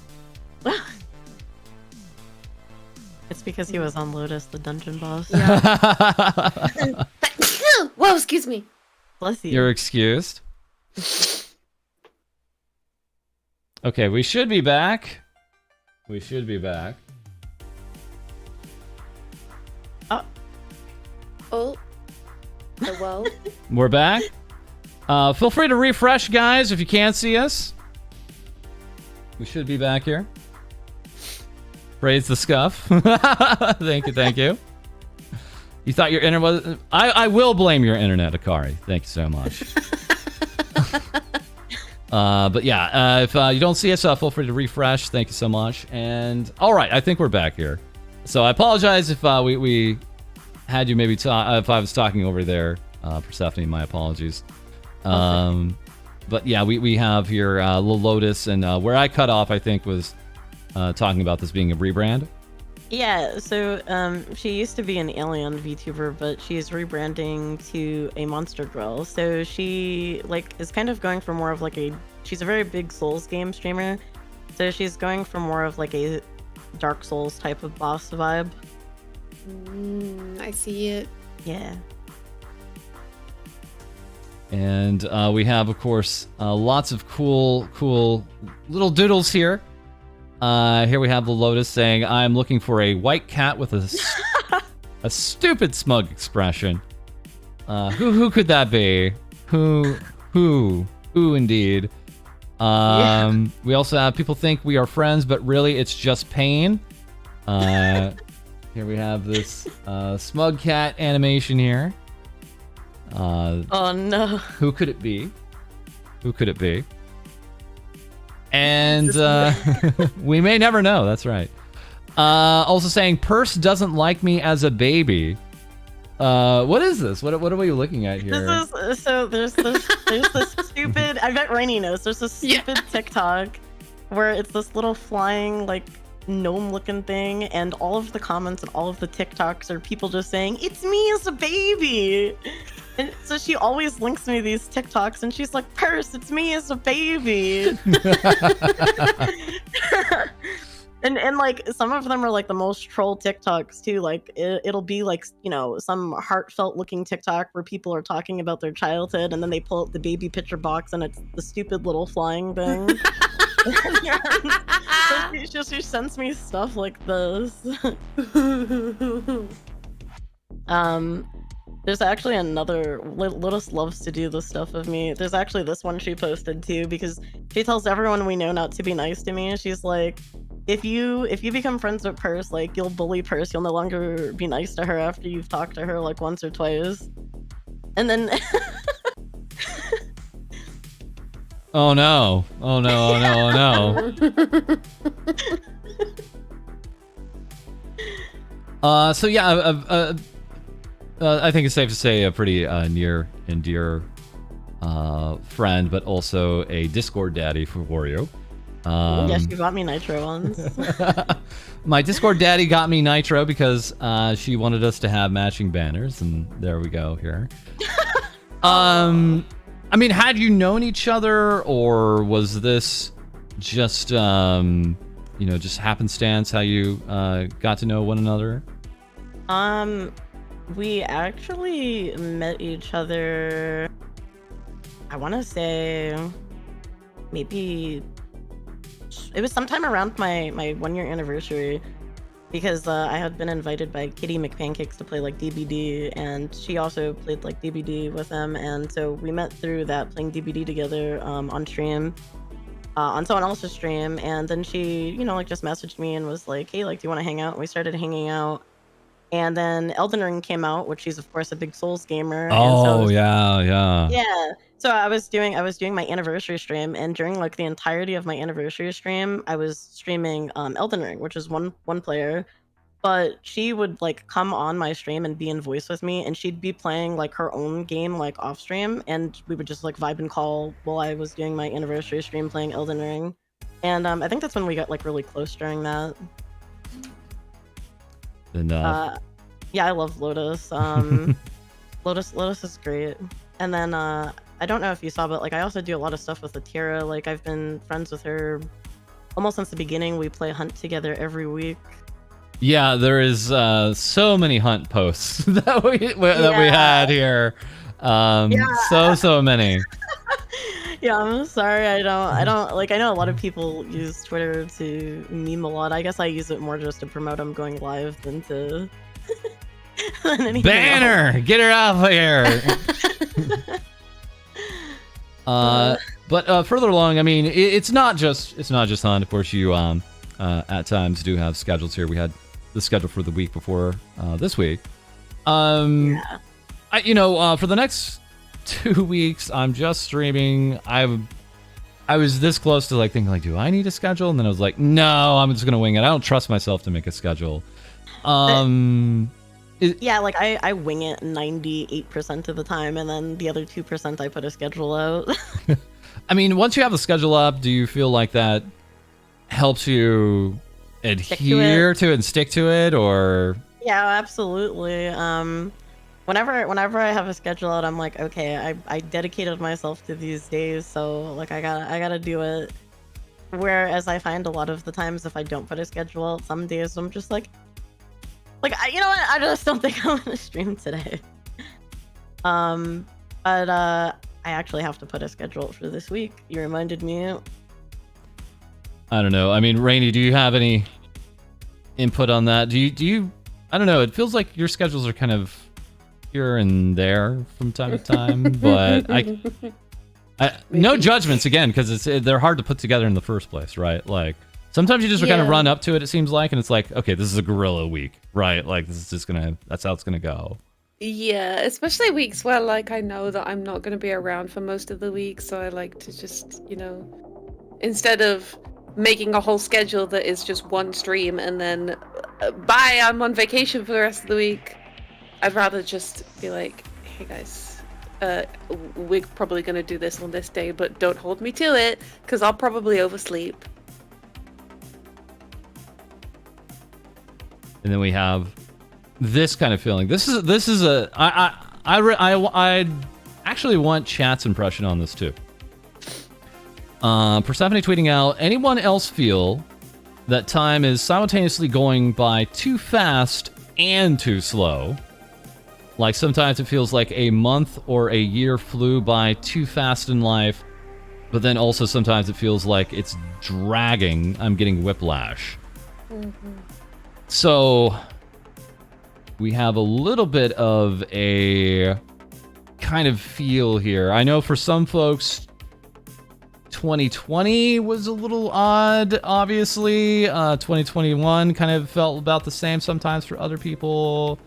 It's because he was on Lotus, the dungeon boss. whoa, excuse me. Bless you. You're excused. Okay, we should be back. Oh, hello. We're back. Feel free to refresh, guys, if you can't see us. We should be back here. Praise the scuff. Thank you. You thought your internet was... I will blame your internet, Akari. Thank you so much. But yeah, if you don't see us, feel free to refresh. Thank you so much. And all right, I think we're back here. So I apologize if we had you maybe if I was talking over there. Persephone, my apologies. But yeah, we have here Lil Lotus, and where I cut off, I think, was talking about this being a rebrand. Yeah, so she used to be an alien VTuber, but she is rebranding to a monster girl. So she like is kind of going for more of like she's a very big Souls game streamer. So she's going for more of like a Dark Souls type of boss vibe. I see it. Yeah. And we have, of course, lots of cool little doodles here. Here we have the Lotus saying, "I'm looking for a white cat with a stupid smug expression." Who could that be? Who indeed? We also have people think we are friends, but really it's just pain. Here we have this smug cat animation here. Oh no. Who could it be? And we may never know. That's right. Also saying, Purse doesn't like me as a baby. What is this? What are we looking at here? This is so there's this stupid. I bet Rainy knows. There's this stupid TikTok where it's this little flying like gnome looking thing, and all of the comments and all of the TikToks are people just saying, "It's me as a baby." And so she always links me these TikToks, and she's like, "Purse, it's me as a baby." and like some of them are like the most troll TikToks too. Like it'll be like, you know, some heartfelt looking TikTok where people are talking about their childhood, and then they pull up the baby picture box, and it's the stupid little flying thing. So she sends me stuff like this. There's actually another, Lotus loves to do this stuff of me. There's actually this one she posted too, because she tells everyone we know not to be nice to me. She's like, if you become friends with Purse, like you'll bully Purse, you'll no longer be nice to her after you've talked to her like once or twice. And then Oh no. So yeah, I think it's safe to say a pretty near and dear friend, but also a Discord daddy for Wario. Yeah, she bought me Nitro once. My Discord daddy got me Nitro because she wanted us to have matching banners, and there we go here. I mean, had you known each other, or was this just, you know, just happenstance how you got to know one another? We actually met each other, I want to say, maybe it was sometime around my 1-year anniversary, because I had been invited by Kitty McPancakes to play like DBD, and she also played like DBD with them, and so we met through that, playing DBD together on stream, on someone else's stream, and then she, you know, like just messaged me and was like, hey, like, do you want to hang out? And we started hanging out, and then Elden Ring came out, which she's of course a big Souls gamer. Oh, and so yeah. So I was doing my anniversary stream, and during like the entirety of my anniversary stream, I was streaming Elden Ring, which is one player. But she would like come on my stream and be in voice with me, and she'd be playing like her own game like off stream, and we would just like vibe and call while I was doing my anniversary stream playing Elden Ring. And I think that's when we got like really close during that. Yeah, I love Lotus. Lotus is great. And then I don't know if you saw, but like I also do a lot of stuff with Atira. Like I've been friends with her almost since the beginning. We play Hunt together every week. Yeah, there is so many Hunt posts that we had here. So many. Yeah, I'm sorry. I don't like. I know a lot of people use Twitter to meme a lot. I guess I use it more just to promote them going live than to. than anything Banner, else. get her out of here. But further along, I mean, it's not just Hunt. Of course, you at times do have schedules here. We had the schedule for the week before this week. Yeah. For the next 2 weeks, I'm just streaming. I was this close to like thinking like, do I need a schedule? And then I was like, no, I'm just gonna wing it. I don't trust myself to make a schedule. Yeah, like I wing it 98% of the time, and then the other 2% I put a schedule out. I mean, once you have the schedule up, do you feel like that helps you adhere to it and stick to it, or? Yeah, absolutely. Whenever I have a schedule out, I'm like, okay, I dedicated myself to these days, so like I gotta do it. Whereas I find a lot of the times if I don't put a schedule out, some days I'm just like you know what? I just don't think I'm gonna stream today. But I actually have to put a schedule for this week. You reminded me. I don't know. I mean, Rainy, do you have any input on that? Do you? I don't know. It feels like your schedules are kind of here and there from time to time, but I no judgments again, because they're hard to put together in the first place, right? Like sometimes you just kind of run up to it. It seems like, and it's like, okay, this is a gorilla week, right? Like this is just that's how it's gonna go. Yeah, especially weeks where like I know that I'm not going to be around for most of the week, so I like to just, instead of making a whole schedule that is just one stream and then bye, I'm on vacation for the rest of the week, I'd rather just be like, hey guys, we're probably going to do this on this day, but don't hold me to it because I'll probably oversleep. And then we have this kind of feeling. This is a I actually want chat's impression on this too. Persephone tweeting out, anyone else feel that time is simultaneously going by too fast and too slow? Like sometimes it feels like a month or a year flew by too fast in life, but then also sometimes it feels like it's dragging. I'm getting whiplash. Mm-hmm. So we have a little bit of a kind of feel here. I know for some folks, 2020 was a little odd, obviously. 2021 kind of felt about the same sometimes for other people.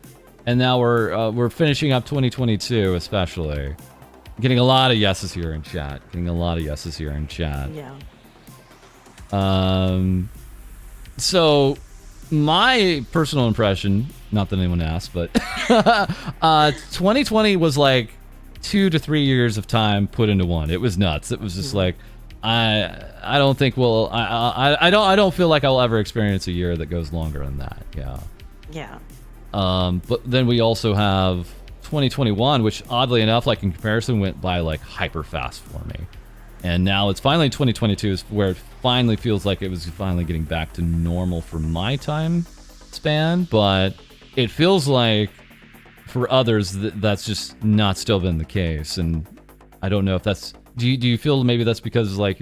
And now we're finishing up 2022, especially. Getting a lot of yeses here in chat. Yeah. So my personal impression, not that anyone asked, but 2020 was like 2 to 3 years of time put into one. It was nuts. It was just like I don't think I don't feel like I'll ever experience a year that goes longer than that. Yeah. Yeah. But then we also have 2021, which oddly enough, like in comparison, went by like hyper fast for me. And now it's finally 2022 is where it finally feels like it was finally getting back to normal for my time span. But it feels like for others that's just not still been the case. And I don't know if that's, do you feel maybe that's because like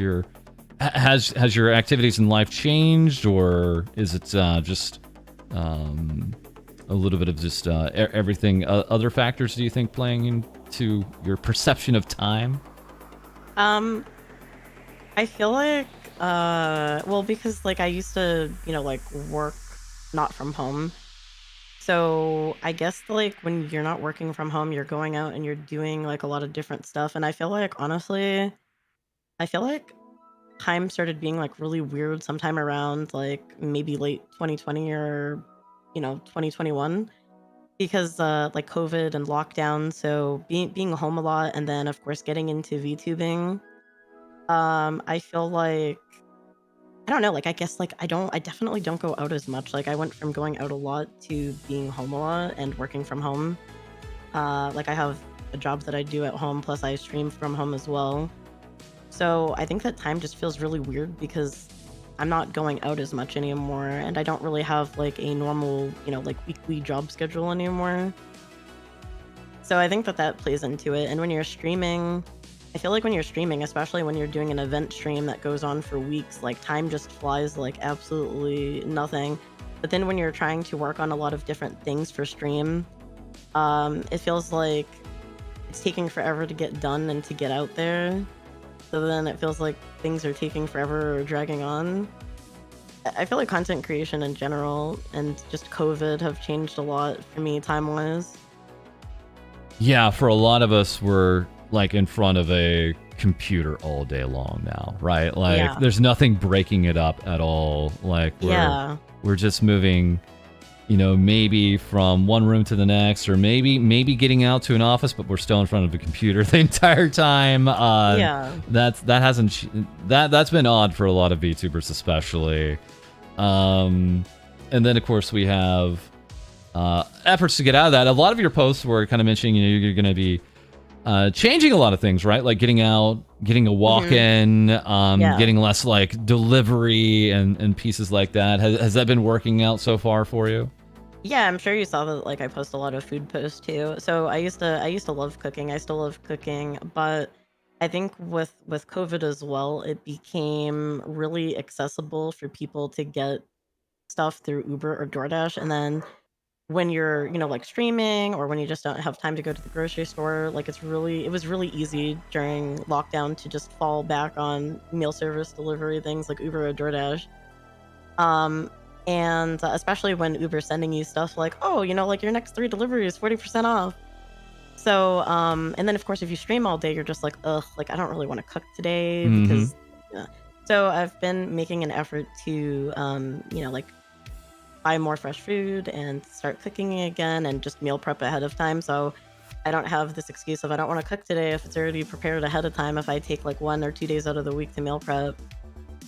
has your activities in life changed, or is it just a little bit of just everything, other factors do you think playing into your perception of time? I feel like, well, because like I used to, like work not from home. So I guess like when you're not working from home, you're going out and you're doing like a lot of different stuff. And I feel like, honestly, I feel like time started being like really weird sometime around like maybe late 2020 or, 2021. Because like COVID and lockdown, so being home a lot, and then of course getting into VTubing, I feel like I don't know, like I guess like I definitely don't go out as much. Like I went from going out a lot to being home a lot and working from home. Like I have a job that I do at home, plus I stream from home as well. So I think that time just feels really weird because I'm not going out as much anymore, and I don't really have like a normal, like weekly job schedule anymore. So I think that plays into it. And when you're streaming, I feel like when you're streaming, especially when you're doing an event stream that goes on for weeks, like time just flies like absolutely nothing. But then when you're trying to work on a lot of different things for stream, it feels like it's taking forever to get done and to get out there. So then it feels like things are taking forever or dragging on. I feel like content creation in general and just COVID have changed a lot for me time-wise. Yeah, for a lot of us, we're like in front of a computer all day long now, right? Like there's nothing breaking it up at all. Like we're just moving, maybe from one room to the next, or maybe getting out to an office, but we're still in front of a computer the entire time. That's been odd for a lot of VTubers, especially. And then of course we have efforts to get out of that. A lot of your posts were kind of mentioning, you're going to be changing a lot of things, right? Like getting out, getting a walk-in, getting less like delivery and pieces like that. Has that been working out so far for you? Yeah, I'm sure you saw that like I post a lot of food posts too. So I used to love cooking. I still love cooking, but I think with COVID as well, it became really accessible for people to get stuff through Uber or DoorDash. And then when you're, like streaming, or when you just don't have time to go to the grocery store, like it was really easy during lockdown to just fall back on meal service delivery things like Uber or DoorDash. And especially when Uber's sending you stuff like, oh, like your next 3 deliveries 40% off. So and then of course if you stream all day, you're just like, ugh, like I don't really want to cook today because so I've been making an effort to like buy more fresh food and start cooking again and just meal prep ahead of time, so I don't have this excuse of I don't want to cook today if it's already prepared ahead of time, if I take like 1 or 2 days out of the week to meal prep.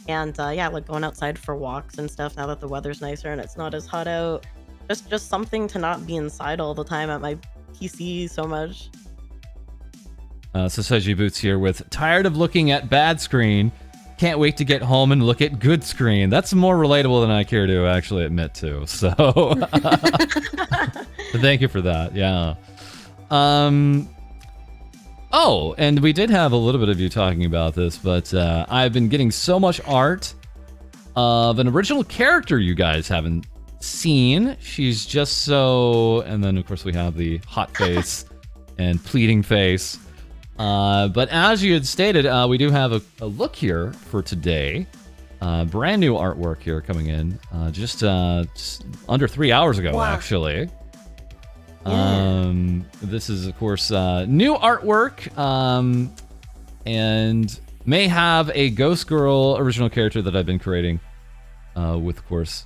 And like going outside for walks and stuff now that the weather's nicer and it's not as hot out, just something to not be inside all the time at my PC so much. So Seiji Boots here with tired of looking at bad screen, can't wait to get home and look at good screen. That's more relatable than I care to actually admit to. So thank you for that. Yeah. Oh, and we did have a little bit of you talking about this, but I've been getting so much art of an original character you guys haven't seen. She's just so... And then, of course, we have the hot face and pleading face. But as you had stated, we do have a look here for today. Brand new artwork here coming in just under 3 hours ago, actually. This is of course new artwork and may have a Ghost Girl original character that I've been creating with of course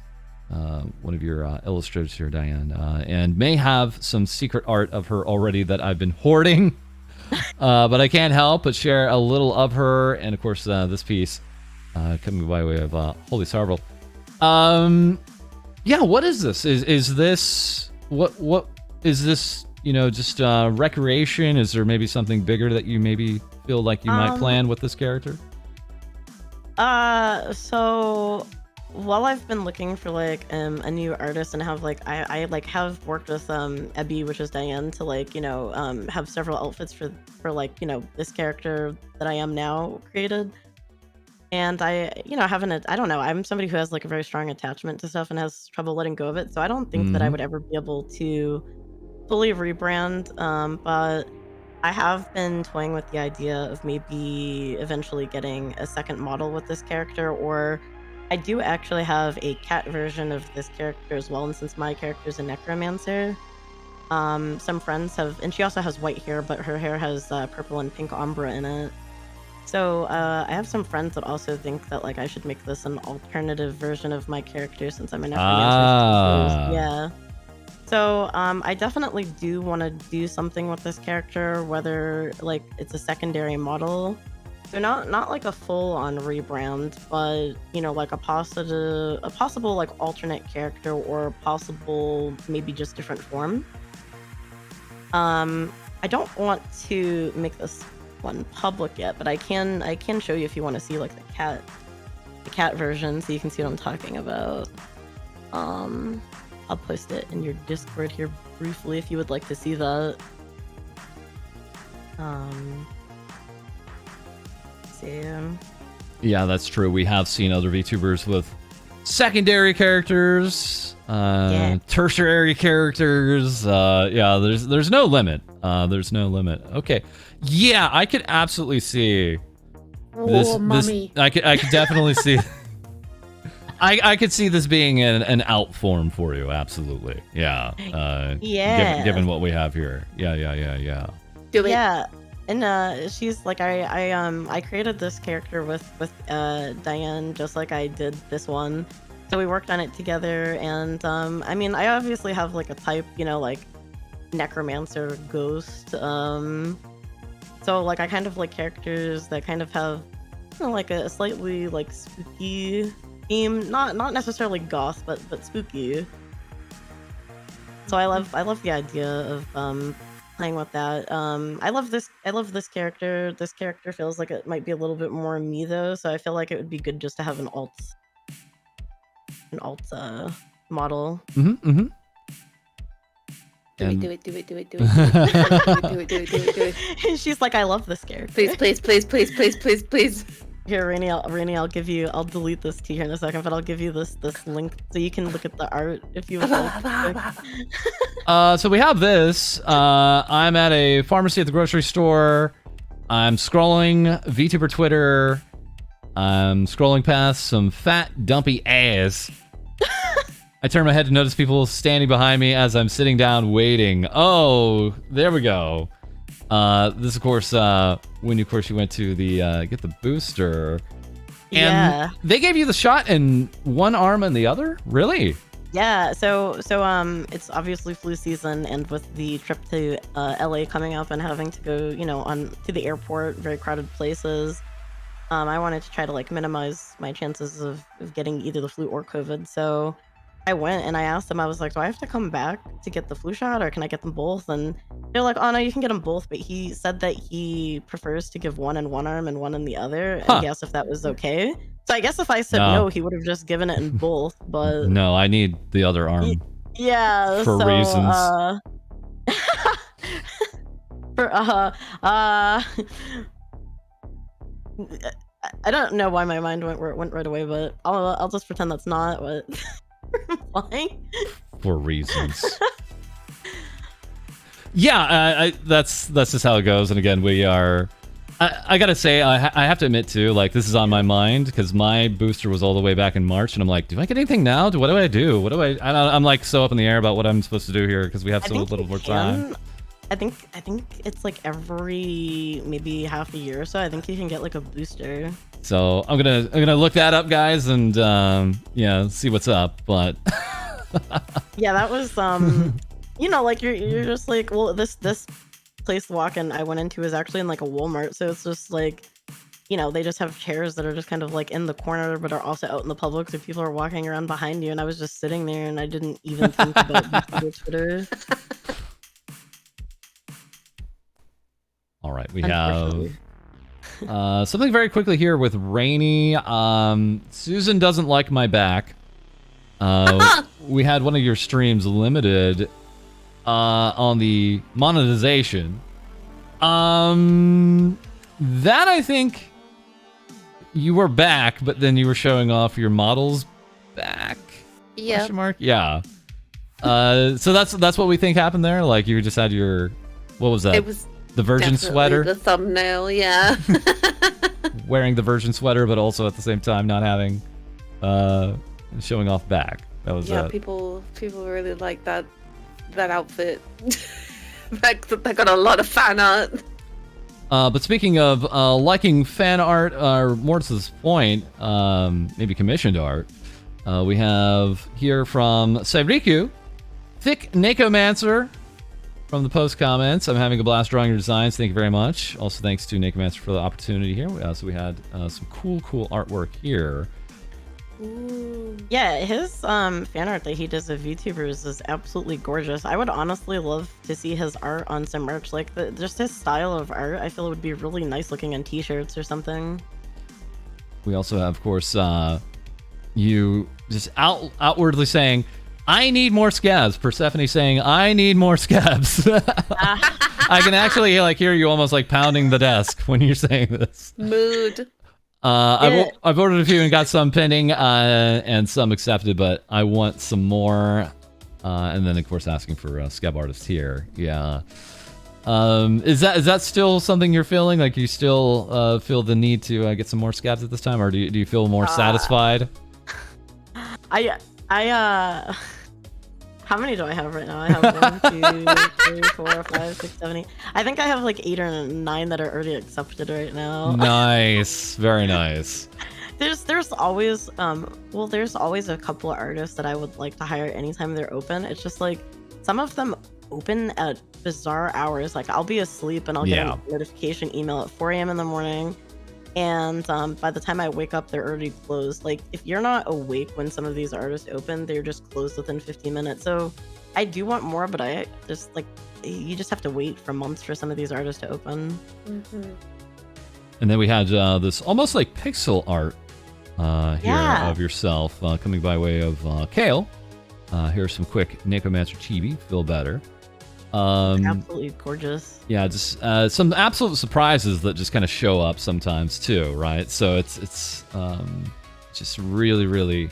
one of your illustrators here, Diane, and may have some secret art of her already that I've been hoarding But I can't help but share a little of her, and of course this piece coming by way of Holy Sarvel. Yeah, what is this? Is this what is this? You know, just recreation? Is there maybe something bigger that you maybe feel like you might plan with this character? So while I've been looking for like a new artist and have like I like have worked with Ebby, which is Diane, to like, you know, have several outfits for like, you know, this character that I am now created. And I, you know, I don't know, I'm somebody who has like a very strong attachment to stuff and has trouble letting go of it. So I don't think that I would ever be able to fully rebrand, but I have been toying with the idea of maybe eventually getting a second model with this character, or I do actually have a cat version of this character as well, and since my character is a necromancer, some friends have, and she also has white hair, but her hair has purple and pink ombre in it. So I have some friends that also think that like I should make this an alternative version of my character since I'm a necromancer. Yeah. So I definitely do want to do something with this character, whether like it's a secondary model. So not like a full-on rebrand, but you know, like a possible like alternate character, or possible maybe just different form. I don't want to make this one public yet, but I can show you if you want to see like the cat version, so you can see what I'm talking about. I'll post it in your Discord here briefly if you would like to see that. Yeah, that's true. We have seen other VTubers with secondary characters, tertiary characters. Yeah, there's no limit. There's no limit. Okay. Yeah, I could absolutely see this. Mommy. I could definitely see. I could see this being an out form for you. Absolutely. Yeah. Yeah. Given what we have here. Yeah. Do it. Yeah. And she's like, I created this character with Diane, just like I did this one. So we worked on it together, and I mean, I obviously have like a type, you know, like necromancer, ghost. So like I kind of like characters that kind of have, you know, like a slightly like spooky theme, not necessarily goth, but spooky. So I love the idea of playing with that. I love this character. This character feels like it might be a little bit more me though, so I feel like it would be good just to have an alt model. Do it. She's like, I love this character. Please. Here, Rainy, I'll delete this to you here in a second, but I'll give you this link so you can look at the art if you would like. So we have this. I'm at a pharmacy at the grocery store. I'm scrolling VTuber Twitter. I'm scrolling past some fat, dumpy ass. I turn my head to notice people standing behind me as I'm sitting down waiting. Oh, there we go. This, of course, when you went to the get the booster, and they gave you the shot in one arm and the other. Really? Yeah. So it's obviously flu season, and with the trip to LA coming up and having to go, you know, to the airport, very crowded places. I wanted to try to like minimize my chances of getting either the flu or COVID. So I went and I asked them, I was like, do I have to come back to get the flu shot, or can I get them both? And they're like, oh no, you can get them both, but he said that he prefers to give one in one arm and one in the other, and he asked if that was okay. So I guess if I said no, he would have just given it in both, but... No, I need the other arm. Yeah, for reasons. I don't know why my mind went right away, but I'll just pretend that's not what... Implying. For reasons. Yeah, that's just how it goes. And again, we are. I gotta say, I have to admit too, like this is on my mind because my booster was all the way back in March, and I'm like, do I get anything now? What do I do? What do I? I'm like so up in the air about what I'm supposed to do here because we have so little more time. I think it's like every maybe half a year or so. I think you can get like a booster. So I'm gonna look that up, guys, and yeah, see what's up. But yeah, that was you know, like you're just like, well, this place I went into is actually in like a Walmart, so it's just like, you know, they just have chairs that are just kind of like in the corner, but are also out in the public, so people are walking around behind you. And I was just sitting there, and I didn't even think about VTuber Twitter. All right, we have something very quickly here with Rainy. Susan doesn't like my back. We had one of your streams limited on the monetization. That I think you were back, but then you were showing off your models back. Yeah. Question mark? Yeah. So that's what we think happened there. Like you just had your, what was that? It was the Virgin definitely sweater. the thumbnail, yeah. Wearing the Virgin sweater, but also at the same time not having, showing off back. That was people really like that outfit. That got a lot of fan art. But speaking of liking fan art, or more to this point, maybe commissioned art, we have here from Sairiku, Thick Nekomancer, from the post comments. I'm having a blast drawing your designs. Thank you very much. Also, thanks to Nekomancer for the opportunity here. So we had some cool artwork here. Ooh. Yeah, his fan art that he does of VTubers is absolutely gorgeous. I would honestly love to see his art on some merch. Like just his style of art, I feel it would be really nice looking on t-shirts or something. We also have, of course, you just outwardly saying, I need more scabs. Persephone saying, I need more scabs. I can actually like hear you almost like pounding the desk when you're saying this. Mood. I've ordered a few and got some pending, and some accepted, but I want some more. And then, of course, asking for scab artists here. Yeah. Is that still something you're feeling? Like you still feel the need to get some more scabs at this time, or do you feel more satisfied? How many do I have right now? I have 1, 2, 3, 4, 5, 6, 7, 8. I think I have like 8 or 9 that are already accepted right now. Nice, very nice. There's always there's always a couple of artists that I would like to hire anytime they're open. It's just like some of them open at bizarre hours. Like I'll be asleep and I'll get a notification email at 4 a.m. in the morning. And by the time I wake up, they're already closed. Like, if you're not awake when some of these artists open, they're just closed within 15 minutes. So I do want more, but I just, like, you just have to wait for months for some of these artists to open. Mm-hmm. And then we had this almost like pixel art here of yourself coming by way of Kale. Here's some quick Nekomancer chibi. Feel better. Absolutely gorgeous. Yeah, just some absolute surprises that just kind of show up sometimes too, right? So it's just really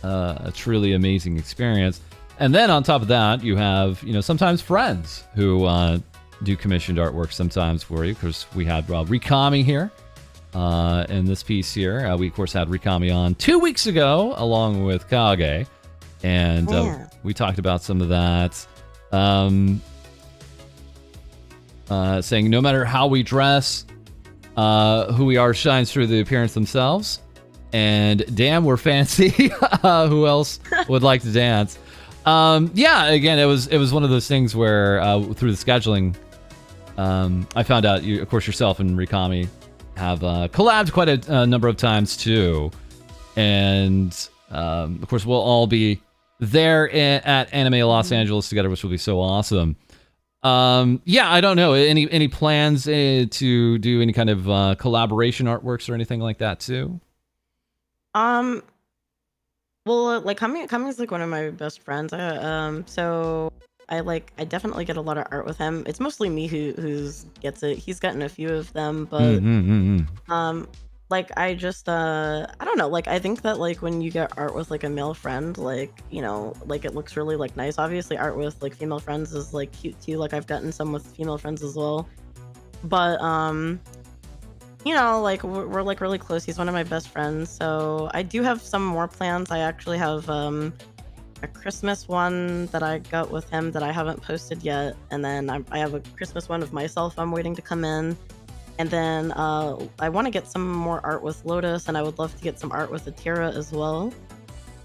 a truly amazing experience. And then on top of that, you have sometimes friends who do commissioned artwork sometimes for you, because we had Rikami here in this piece here. We of course had Rikami on 2 weeks ago along with Kage, and we talked about some of that. Saying no matter how we dress, who we are shines through the appearance themselves. And damn, we're fancy. Who else would like to dance? Yeah, again, it was one of those things where through the scheduling, I found out of course yourself and Rikami have collabed quite a number of times too. And of course we'll all be there at Anime Los Angeles together, which will be so awesome. Yeah, I don't know. Any plans to do any kind of collaboration artworks or anything like that too? Well, like Kami's like one of my best friends. So I definitely get a lot of art with him. It's mostly me who's gets it. He's gotten a few of them, but like I just I don't know, like I think that like when you get art with like a male friend, like like it looks really like nice. Obviously art with like female friends is like cute too. Like I've gotten some with female friends as well, but like we're like really close. He's one of my best friends, so I do have some more plans. I actually have a Christmas one that I got with him that I haven't posted yet, and then I have a Christmas one of myself I'm waiting to come in. And then I want to get some more art with Lotus, and I would love to get some art with Atira as well.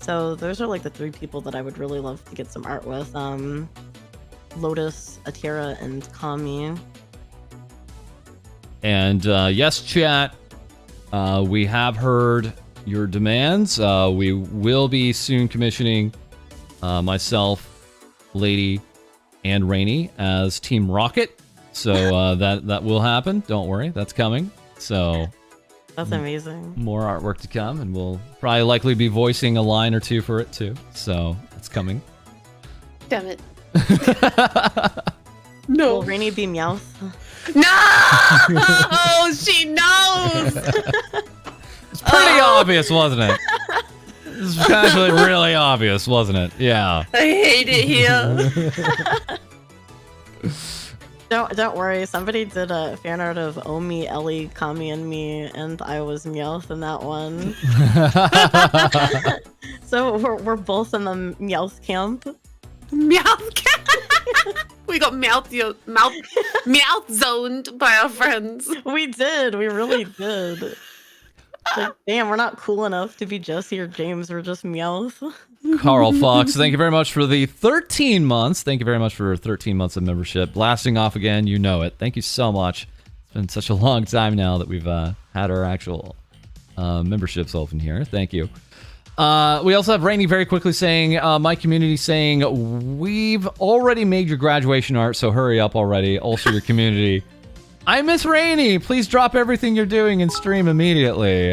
So those are like the 3 people that I would really love to get some art with. Lotus, Atira, and Kami. And yes, chat, we have heard your demands. We will be soon commissioning myself, Lady, and Rainy as Team Rocket. So that will happen. Don't worry, that's coming. So that's amazing. More artwork to come, and we'll probably likely be voicing a line or two for it too. So it's coming. Damn it. No. Will Rainy be Meowth? No! She knows! It's pretty obvious, wasn't it? It was actually really obvious, wasn't it? Yeah. I hate it here. Don't worry. Somebody did a fan art of Omi, Ellie, Kami, and me, and I was Meowth in that one. So we're both in the Meowth camp. Meowth camp. We got mouth zoned by our friends. We did. We really did. Like, damn, we're not cool enough to be Jesse or James. We're just Meowth. Carl Fox, thank you very much for the 13 months. Thank you very much for 13 months of membership. Blasting off again, you know it. Thank you so much. It's been such a long time now that we've had our actual memberships open here. Thank you. We also have Rainy very quickly saying, my community saying, we've already made your graduation art, so hurry up already. Also your community. I miss Rainy. Please drop everything you're doing and stream immediately.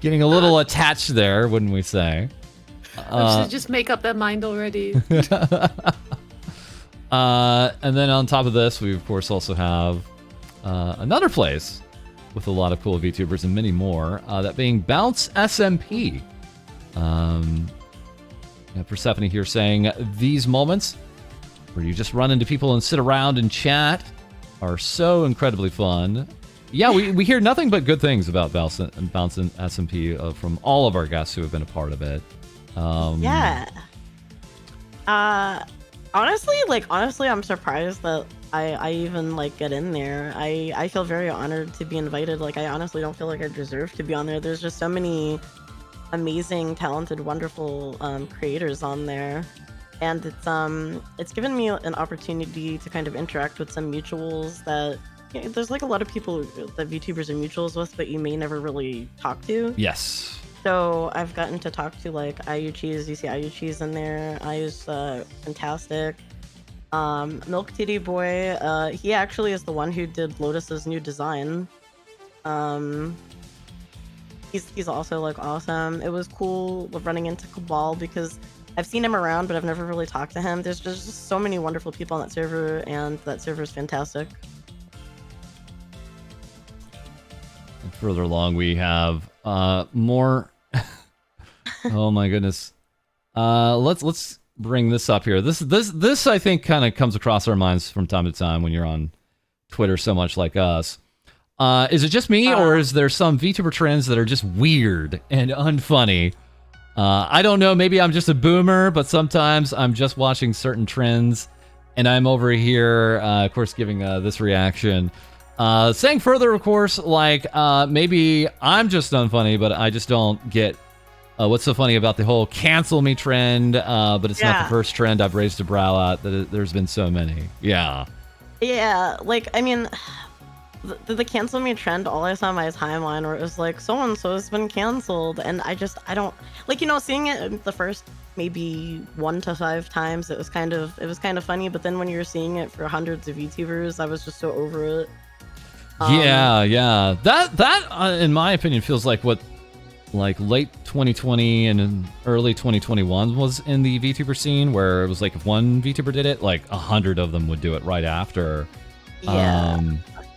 Getting a little attached there, wouldn't we say? Should just make up their mind already. And then on top of this, we of course also have another place with a lot of cool VTubers and many more. That being Bounce SMP. Persephone here saying, these moments where you just run into people and sit around and chat are so incredibly fun. Yeah, we hear nothing but good things about Bounce and SMP from all of our guests who have been a part of it. Yeah. Honestly, I'm surprised that I even get in there. I feel very honored to be invited. I honestly don't feel like I deserve to be on there. There's just so many amazing, talented, wonderful creators on there, and it's given me an opportunity to kind of interact with some mutuals that there's a lot of people that VTubers are mutuals with, but you may never really talk to. Yes. So I've gotten to talk to IU Cheese. You see IU Cheese in there. IU's fantastic. Milk Titty Boy, he actually is the one who did Lotus's new design. He's also awesome. It was cool running into Cabal because I've seen him around, but I've never really talked to him. There's just so many wonderful people on that server, and that server is fantastic. And further along, we have more. Oh my goodness. Let's bring this up here. This I think kind of comes across our minds from time to time when you're on Twitter so much like us. Is it just me, or is there some VTuber trends that are just weird and unfunny? I don't know, maybe I'm just a boomer, but sometimes I'm just watching certain trends and I'm over here, of course, giving this reaction. Saying further, of course, maybe I'm just unfunny, but I just don't get what's so funny about the whole cancel me trend, but it's not the first trend I've raised a brow at. There's been so many. Yeah. Yeah, I mean, the cancel me trend, all I saw on my timeline where it was so-and-so has been canceled, and I don't, seeing it the first maybe 1 to 5 times, it was kind of funny, but then when you're seeing it for hundreds of VTubers, I was just so over it. Yeah. That in my opinion feels like what late 2020 and early 2021 was in the VTuber scene, where it was if one VTuber did it, 100 of them would do it right after. Yeah.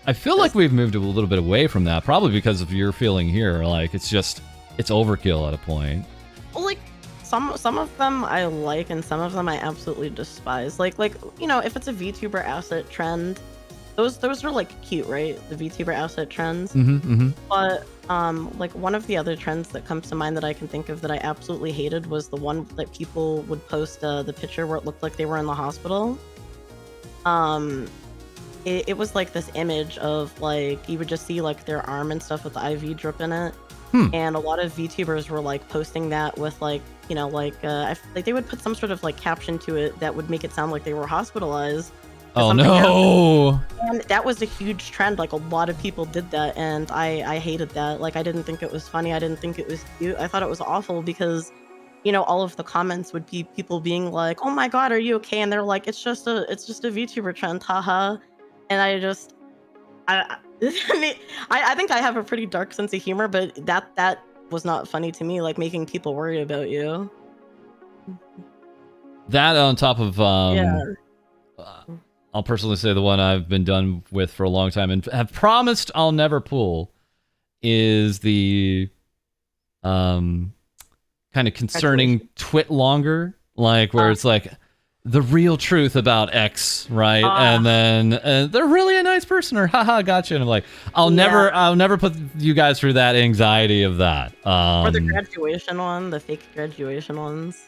I feel like we've moved a little bit away from that, probably because of your feeling here. It's overkill at a point. Well, some of them I like, and some of them I absolutely despise. If it's a VTuber asset trend, those are cute, right? The VTuber asset trends. Mm-hmm. But one of the other trends that comes to mind that I can think of that I absolutely hated was the one that people would post the picture where it looked like they were in the hospital. It was this image of you would just see their arm and stuff with the IV drip in it. And a lot of VTubers were like posting that with like, you know, like they would put some sort of like caption to it that would make it sound like they were hospitalized. Oh no! And that was a huge trend. Like a lot of people did that, and I hated that. Like I didn't think it was funny. I didn't think it was cute. I thought it was awful because, you know, all of the comments would be people being like, "Oh my god, are you okay?" And they're like, "It's just a VTuber trend, haha." And I I think I have a pretty dark sense of humor, but that was not funny to me. Like making people worry about you. That on top of Yeah. I'll personally say the one I've been done with for a long time and have promised I'll never pull is the kind of concerning twit longer, like where it's like the real truth about X, right? And then they're really a nice person, or haha, gotcha. And I'm like, I'll never put you guys through that anxiety of that. Or the graduation one, the fake graduation ones.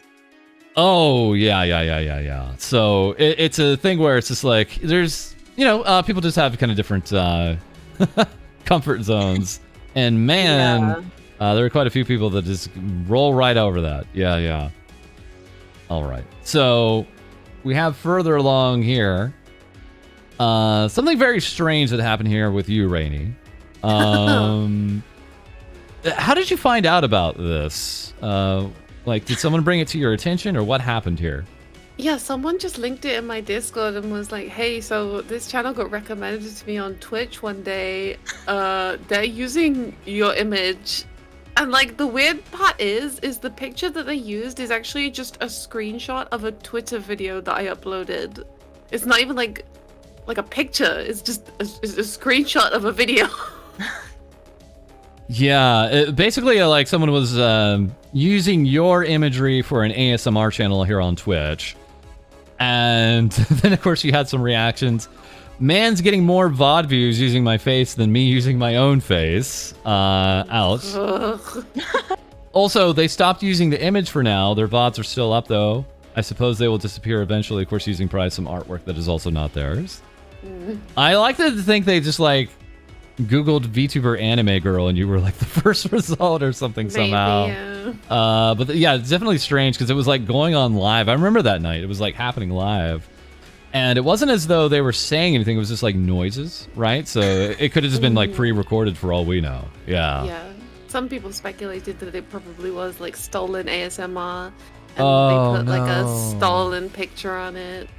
Oh, yeah. So it's a thing where it's just like, there's, you know, people just have kind of different comfort zones. And man, there are quite a few people that just roll right over that. Yeah. All right. So we have further along here, something very strange that happened here with you, Rainy. How did you find out about this? Like, did someone bring it to your attention, or what happened here? Yeah, someone just linked it in my Discord and was like, hey, so this channel got recommended to me on Twitch one day. They're using your image. And like the weird part is the picture that they used is actually just a screenshot of a Twitter video that I uploaded. It's not even like a picture. It's just a screenshot of a video. Yeah, basically like someone was using your imagery for an ASMR channel here on Twitch. And then of course you had some reactions. Man's getting more VOD views using my face than me using my own face. Ouch. Also, they stopped using the image for now. Their VODs are still up though. I suppose they will disappear eventually, of course, using probably some artwork that is also not theirs. I like to think they just like Googled VTuber anime girl and you were like the first result or something somehow. Yeah. But yeah, it's definitely strange because it was like going on live. I remember that night. It was like happening live. And it wasn't as though they were saying anything. It was just like noises, right? So it could have just been like pre-recorded for all we know. Yeah. Yeah. Some people speculated that it probably was like stolen ASMR. And they put like a stolen picture on it.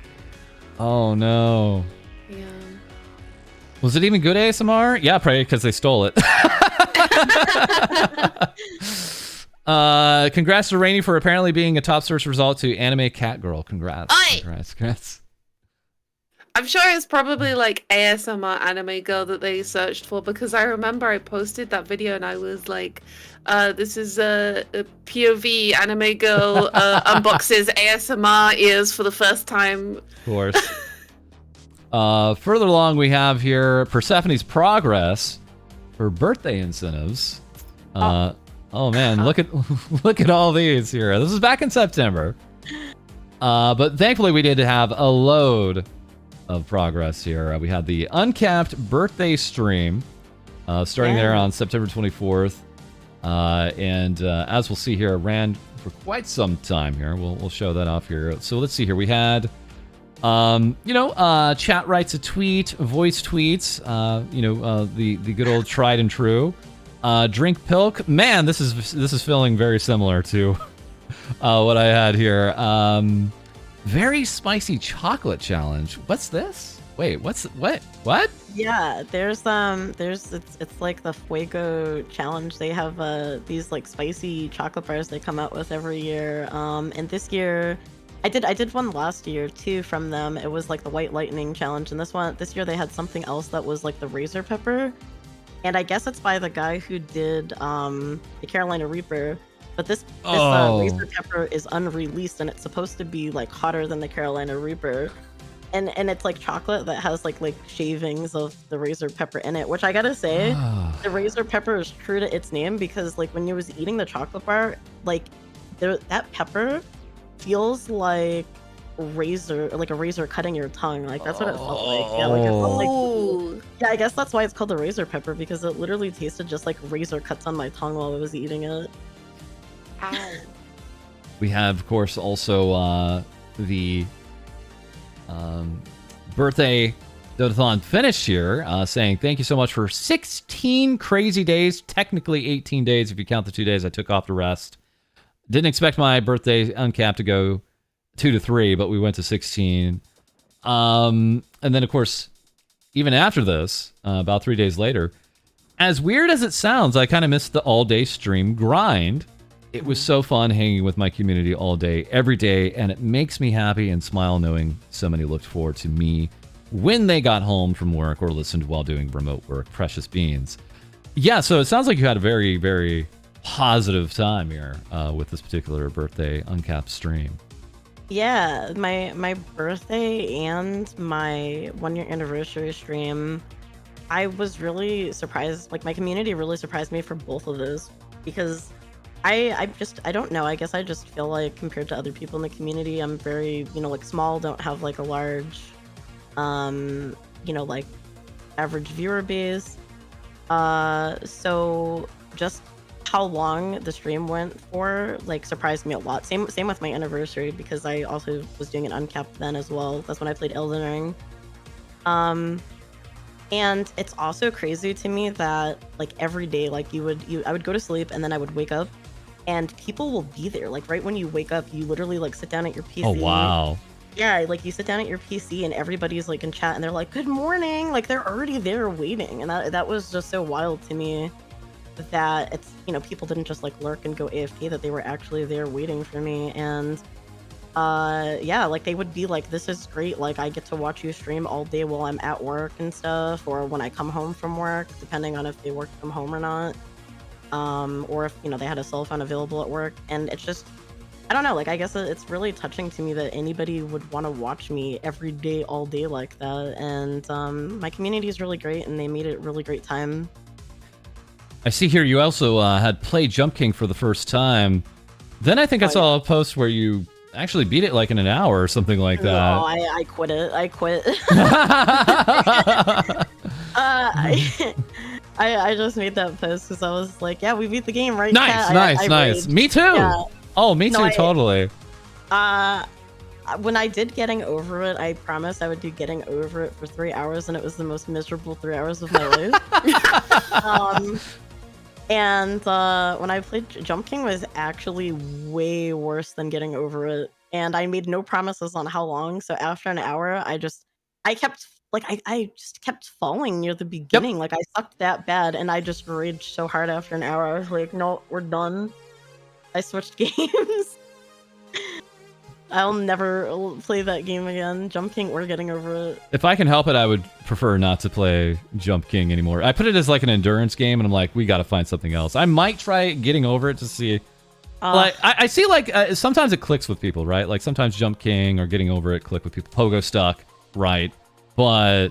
Oh no. Yeah. Was it even good ASMR? Yeah, probably because they stole it. Congrats to Rainy for apparently being a top search result to anime cat girl. Congrats. Congrats. I'm sure it's probably like ASMR anime girl that they searched for, because I remember I posted that video and I was like, this is a POV anime girl unboxes ASMR ears for the first time. Of course. Further along, we have here Persephone's progress for birthday incentives. Oh man, look at all these here. This is back in September. But thankfully, we did have a load of progress here. We had the uncapped birthday stream starting there on September 24th. And as we'll see here, it ran for quite some time here. We'll show that off here. So let's see here. We had chat writes a tweet, voice tweets, the good old tried and true. Drink pilk. Man, this is feeling very similar to what I had here. Very spicy chocolate challenge. What's this? Wait, what? Yeah, it's like the Fuego challenge. They have these like spicy chocolate bars they come out with every year. And this year I did one last year too from them. It was like the White Lightning challenge, and this year they had something else that was like the Razor Pepper. And I guess it's by the guy who did the Carolina Reaper. But this Razor Pepper is unreleased, and it's supposed to be like hotter than the Carolina Reaper. And it's like chocolate that has like shavings of the Razor Pepper in it, which I gotta say, the Razor Pepper is true to its name, because like when you was eating the chocolate bar, like that pepper feels like a razor cutting your tongue. Like that's what it felt like. Yeah, like it felt like Yeah, I guess that's why it's called a razor pepper, because it literally tasted just like razor cuts on my tongue while I was eating it. Ow. We have, of course, also the birthday Dotathon finish here, saying thank you so much for 16 crazy days, technically 18 days if you count the 2 days I took off to rest. Didn't expect my birthday uncapped to go 2 to 3, but we went to 16. And then, of course, even after this, about 3 days later, as weird as it sounds, I kind of missed the all-day stream grind. It was so fun hanging with my community all day, every day, and it makes me happy and smile knowing so many looked forward to me when they got home from work or listened while doing remote work. Precious beans. Yeah, so it sounds like you had a very, very positive time here with this particular birthday uncapped stream. Yeah, my birthday and my 1-year anniversary stream, I was really surprised. Like, my community really surprised me for both of those, because I don't know. I guess I just feel like compared to other people in the community, I'm very, like small, don't have like a large, like average viewer base. So just how long the stream went for, like, surprised me a lot. Same with my anniversary, because I also was doing an uncapped then as well. That's when I played Elden Ring. And it's also crazy to me that, like, every day, like, I would go to sleep and then I would wake up and people will be there. Like, right when you wake up, you literally, like, sit down at your PC. Oh, wow. Yeah, like, you sit down at your PC and everybody's, like, in chat and they're like, good morning. Like, they're already there waiting. And that was just so wild to me, that it's, people didn't just, like, lurk and go AFK, that they were actually there waiting for me. And yeah, like, they would be like, this is great, like, I get to watch you stream all day while I'm at work and stuff, or when I come home from work, depending on if they work from home or not, or if they had a cell phone available at work. And it's just, I don't know, like, I guess it's really touching to me that anybody would want to watch me every day all day like that. And my community is really great, and they made it a really great time. I see here you also had played Jump King for the first time. Then I think I saw a post where you actually beat it like in an hour or something like that. No, I quit it. I quit. I just made that post because I was like, yeah, we beat the game, right? Nice, nice. Raged. Me too. Yeah. Oh, me too, totally. When I did Getting Over It, I promised I would do Getting Over It for 3 hours, and it was the most miserable 3 hours of my life. And when I played Jump King, was actually way worse than Getting Over It. And I made no promises on how long. So after an hour, I just kept falling near the beginning. Yep. Like, I sucked that bad, and I just raged so hard after an hour. I was like, no, we're done. I switched games. I'll never play that game again, Jump King or Getting Over It. If I can help it, I would prefer not to play Jump King anymore. I put it as like an endurance game, and I'm like, we got to find something else. I might try Getting Over It to see. Like, I see, like, sometimes it clicks with people, right? Like, sometimes Jump King or Getting Over It click with people. Pogo Stuck, right? But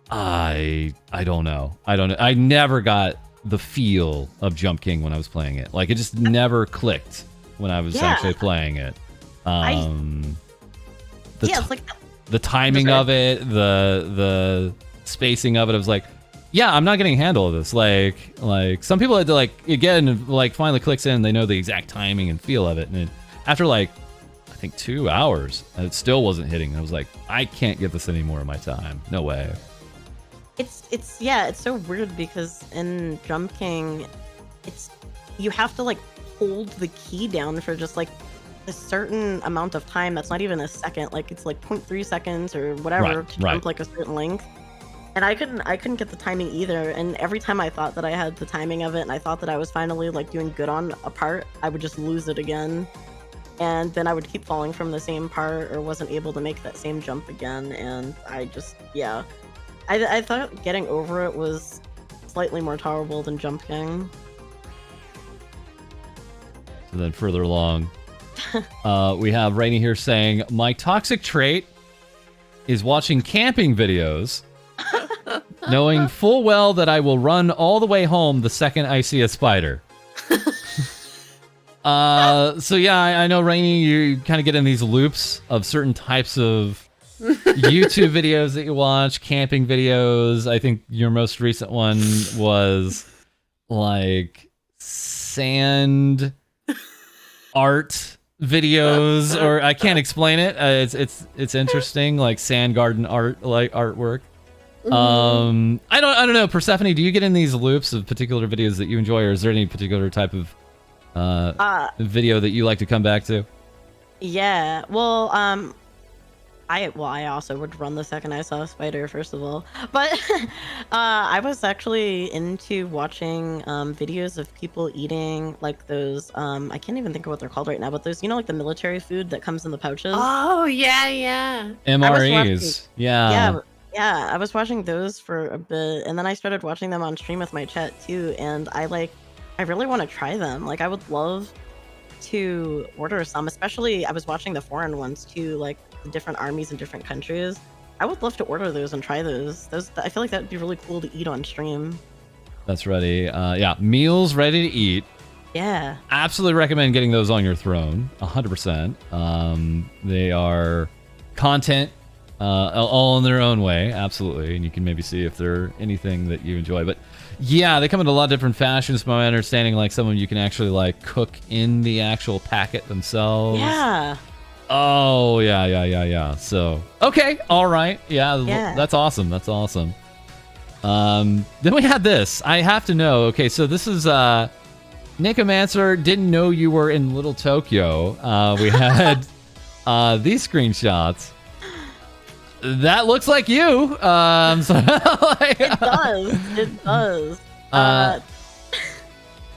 I don't know. I never got the feel of Jump King when I was playing it. Like, it just never clicked when I was actually playing it. It's like the timing of it, the spacing of it. I was like, yeah, I'm not getting a handle of this. Like some people had to, like, again, like, finally clicks in, they know the exact timing and feel of it, and after, like, I think 2 hours, it still wasn't hitting. I was like, I can't give this any more of my time. No way. It's so weird, because in Jump King, you have to, like, hold the key down for just, like, a certain amount of time. That's not even a second. Like, it's like 0.3 seconds or whatever to jump like a certain length. And I couldn't get the timing either. And every time I thought that I had the timing of it, and I thought that I was finally, like, doing good on a part, I would just lose it again. And then I would keep falling from the same part, or wasn't able to make that same jump again. And I just, yeah. I thought Getting Over It was slightly more tolerable than Jump King. And then further along, we have Rainy here saying, my toxic trait is watching camping videos, knowing full well that I will run all the way home the second I see a spider. So yeah, I know, Rainy, you kind of get in these loops of certain types of YouTube videos that you watch, camping videos. I think your most recent one was like sand art videos, or I can't explain it. It's interesting, like sand garden art, like artwork. I don't know, Persephone, do you get in these loops of particular videos that you enjoy, or is there any particular type of video that you like to come back to? Yeah, well, I also would run the second I saw a spider, first of all. But I was actually into watching videos of people eating like those, I can't even think of what they're called right now, but those, like the military food that comes in the pouches. Oh, yeah. MREs. Yeah. Yeah, I was watching those for a bit, and then I started watching them on stream with my chat too, and I really want to try them. Like, I would love to order some, especially I was watching the foreign ones too, like the different armies in different countries. I would love to order those and try those. I feel like that would be really cool to eat on stream. That's ready. Yeah, meals ready to eat. Yeah. Absolutely recommend getting those on your throne. 100%. They are content all in their own way. Absolutely. And you can maybe see if they're anything that you enjoy. But yeah, they come in a lot of different fashions. From my understanding, like some of them you can actually like cook in the actual packet themselves. Yeah. Oh, yeah. So, okay. All right. Yeah. That's awesome. Then we had this. I have to know. Okay, so this is Nicomancer didn't know you were in Little Tokyo. We had these screenshots. That looks like you. It does.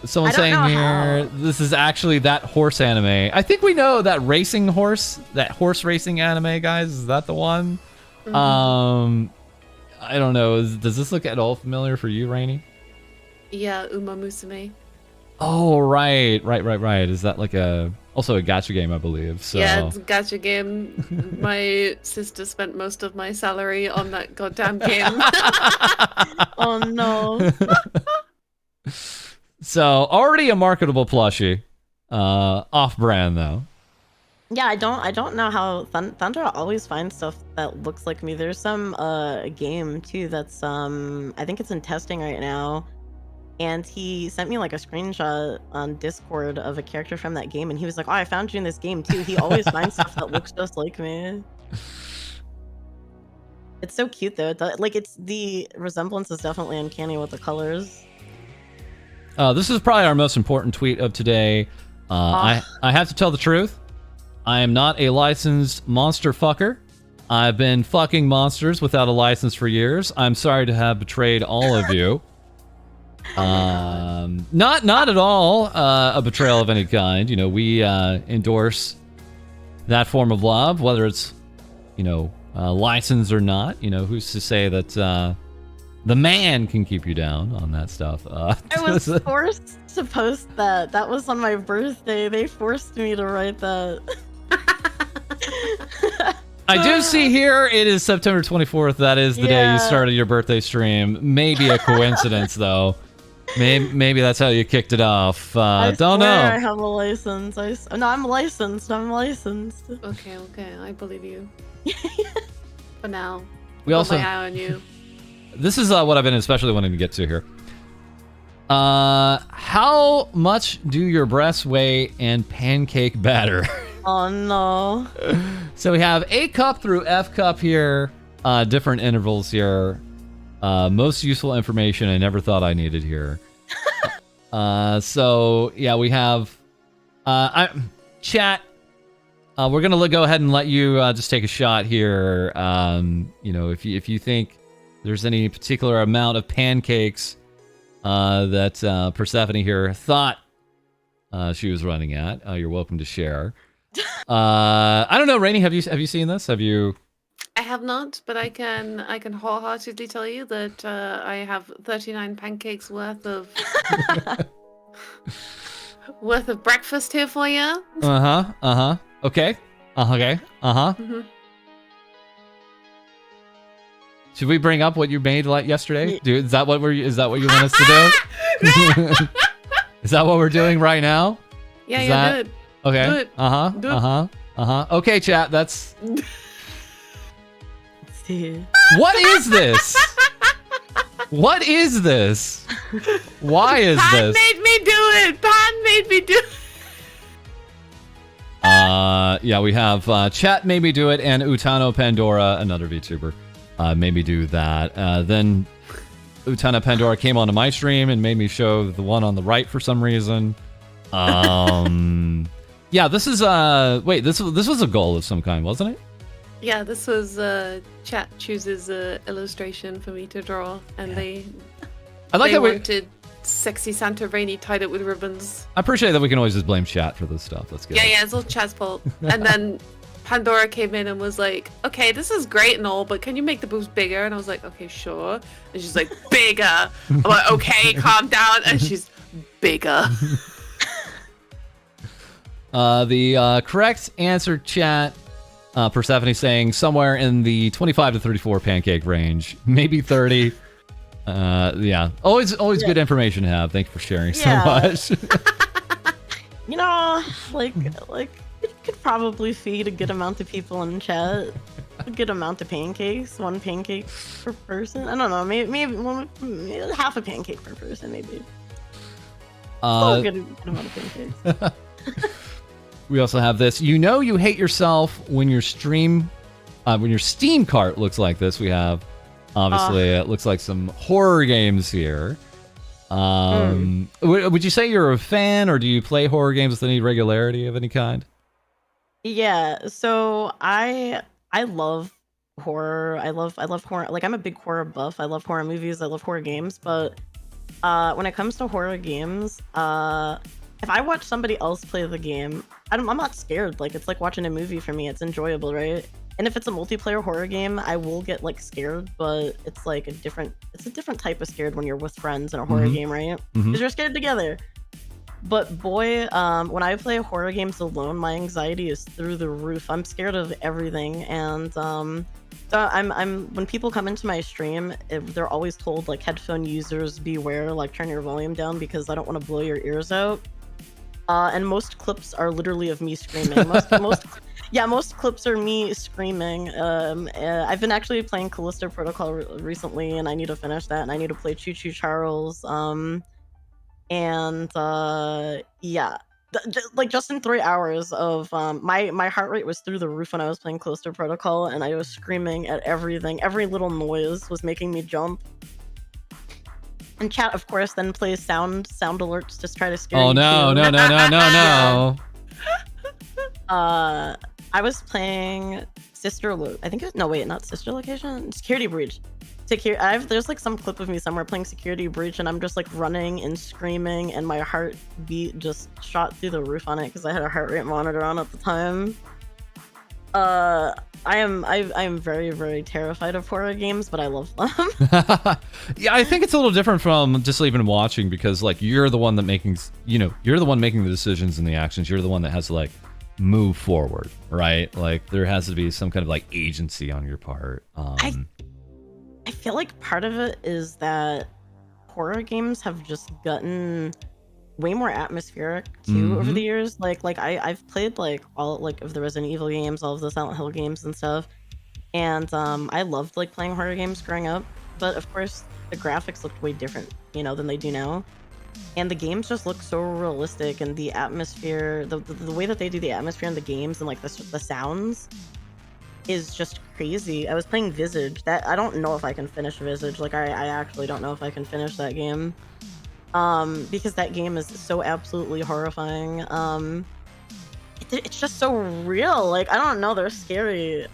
Someone saying here, this is actually that horse anime. I think we know that horse racing anime, guys. Is that the one? I don't know. Does this look at all familiar for you, Rainy? Yeah, Uma Musume. Oh, right. Is that like also a gacha game, I believe? So. Yeah, it's a gacha game. My sister spent most of my salary on that goddamn game. Oh no. So already a marketable plushie, off-brand though. Yeah, I don't know how Thunder always finds stuff that looks like me. There's some game too that's I think it's in testing right now, and he sent me like a screenshot on Discord of a character from that game, and he was like, "Oh, I found you in this game too." He always finds stuff that looks just like me. It's so cute though. It's the resemblance is definitely uncanny with the colors. This is probably our most important tweet of today. I have to tell the truth. I am not a licensed monster fucker. I've been fucking monsters without a license for years. I'm sorry to have betrayed all of you. Not at all a betrayal of any kind. We endorse that form of love, whether it's licensed or not. Who's to say that the man can keep you down on that stuff. I was forced to post that. That was on my birthday. They forced me to write that. I do see here it is September 24th. That is the day you started your birthday stream. Maybe a coincidence, though. Maybe that's how you kicked it off. Don't know. I have a license. I'm licensed. Okay, I believe you. For now. We also got my eye on you. This is what I've been especially wanting to get to here. How much do your breasts weigh in pancake batter? Oh no. So we have A cup through F cup here. Different intervals here. Most useful information I never thought I needed here. So yeah, we have chat. We're gonna go ahead and let you just take a shot here. If you think there's any particular amount of pancakes that Persephone here thought she was running at, you're welcome to share. I don't know, Rainy, have you seen this? Have you? I have not, but I can wholeheartedly tell you that I have 39 pancakes worth of breakfast here for you. Okay. Mm-hmm. Should we bring up what you made like yesterday? Dude, is that what you want us to do? Is that what we're doing right now? Yeah, do it. Okay. Do it. Okay, chat. That's see. What is this? What is this? Why is Pan this? made me do it. Pan made me do it. Yeah, we have Chat made me do it, and Utano Pandora, another VTuber, made me do that. Then Utano Pandora came onto my stream and made me show the one on the right for some reason. Yeah, this is wait, this was a goal of some kind, wasn't it? Yeah, this was Chat chooses a illustration for me to draw, and they wanted sexy Santa Rainy tied up with ribbons. I appreciate that we can always just blame Chat for this stuff. Let's get it. Yeah, it's all Chat's fault. And then Pandora came in and was like, okay, this is great and all, but can you make the boobs bigger? And I was like, okay, sure. And she's like, bigger. I'm like, okay, calm down. And she's bigger. The correct answer, Chat, Persephone saying somewhere in the 25 to 34 pancake range, maybe 30. Yeah, always good information to have. Thank you for sharing so much. You know, like it could probably feed a good amount of people in chat. A good amount of pancakes, 1 pancake per person. I don't know, maybe half a pancake per person, maybe. Still a good amount of pancakes. We also have this. You know you hate yourself when your Steam cart looks like this. We have, obviously, it looks like some horror games here. Would you say you're a fan, or do you play horror games with any regularity of any kind? Yeah, so I love horror. I love horror. Like, I'm a big horror buff. I love horror movies. I love horror games. But when it comes to horror games, if I watch somebody else play the game, I'm not scared. Like, it's like watching a movie for me. It's enjoyable, right? And if it's a multiplayer horror game, I will get like scared, but it's like a different type of scared when you're with friends in a horror game, right? Because you're scared together. But boy, when I play horror games alone, my anxiety is through the roof. I'm scared of everything, and so I'm when people come into my stream, they're always told like, headphone users beware, like turn your volume down because I don't want to blow your ears out. And most clips are literally of me screaming. Most clips are me screaming. I've been actually playing Callisto Protocol recently, and I need to finish that, and I need to play Choo Choo Charles. Yeah, like just in 3 hours of my heart rate was through the roof when I was playing Callisto Protocol, and I was screaming at everything. Every little noise was making me jump. And chat, of course, then plays sound alerts to try to scare you. No. I was playing Sister I think it, no wait, not Sister Location, Security Breach. There's like some clip of me somewhere playing Security Breach, and I'm just like running and screaming, and my heartbeat just shot through the roof on it because I had a heart rate monitor on at the time. I am very, very terrified of horror games, but I love them. Yeah, I think it's a little different from just even watching, because like you're the one making the decisions and the actions. You're the one that has to like move forward, right? Like there has to be some kind of like agency on your part. I feel like part of it is that horror games have just gotten way more atmospheric too over the years. Like I've played like all like of the Resident Evil games, all of the Silent Hill games and stuff, and I loved like playing horror games growing up. But of course, the graphics looked way different, than they do now, and the games just look so realistic, and the atmosphere, the way that they do the atmosphere in the games and like the sounds is just crazy. I was playing Visage. That I don't know if I can finish Visage. Like I actually don't know if I can finish that game. Because that game is so absolutely horrifying. It's just so real. Like, I don't know, they're scary.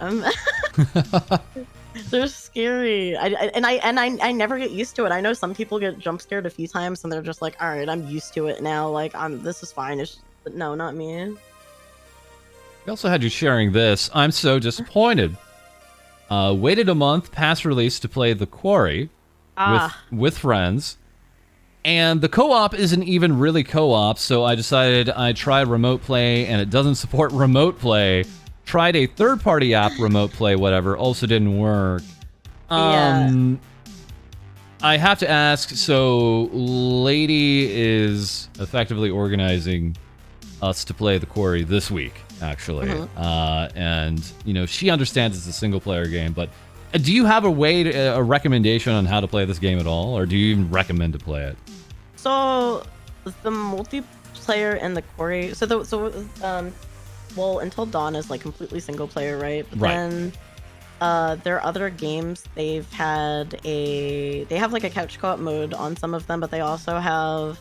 They're scary. I never get used to it. I know some people get jump scared a few times and they're just like, all right, I'm used to it now. Like, this is fine. But no, not me. We also had you sharing this. I'm so disappointed. Waited a month past release to play the Quarry with friends. And the co-op isn't even really co-op, so I decided I'd try remote play, and it doesn't support remote play. Tried a third-party app, remote play, whatever, also didn't work. I have to ask, so Lady is effectively organizing us to play the Quarry this week, actually. And, she understands it's a single-player game, but do you have a recommendation on how to play this game at all, or do you even recommend to play it? So the multiplayer and the Quarry. Well, Until Dawn is like completely single player, right? But then there are other games. They have like a couch co-op mode on some of them, but they also have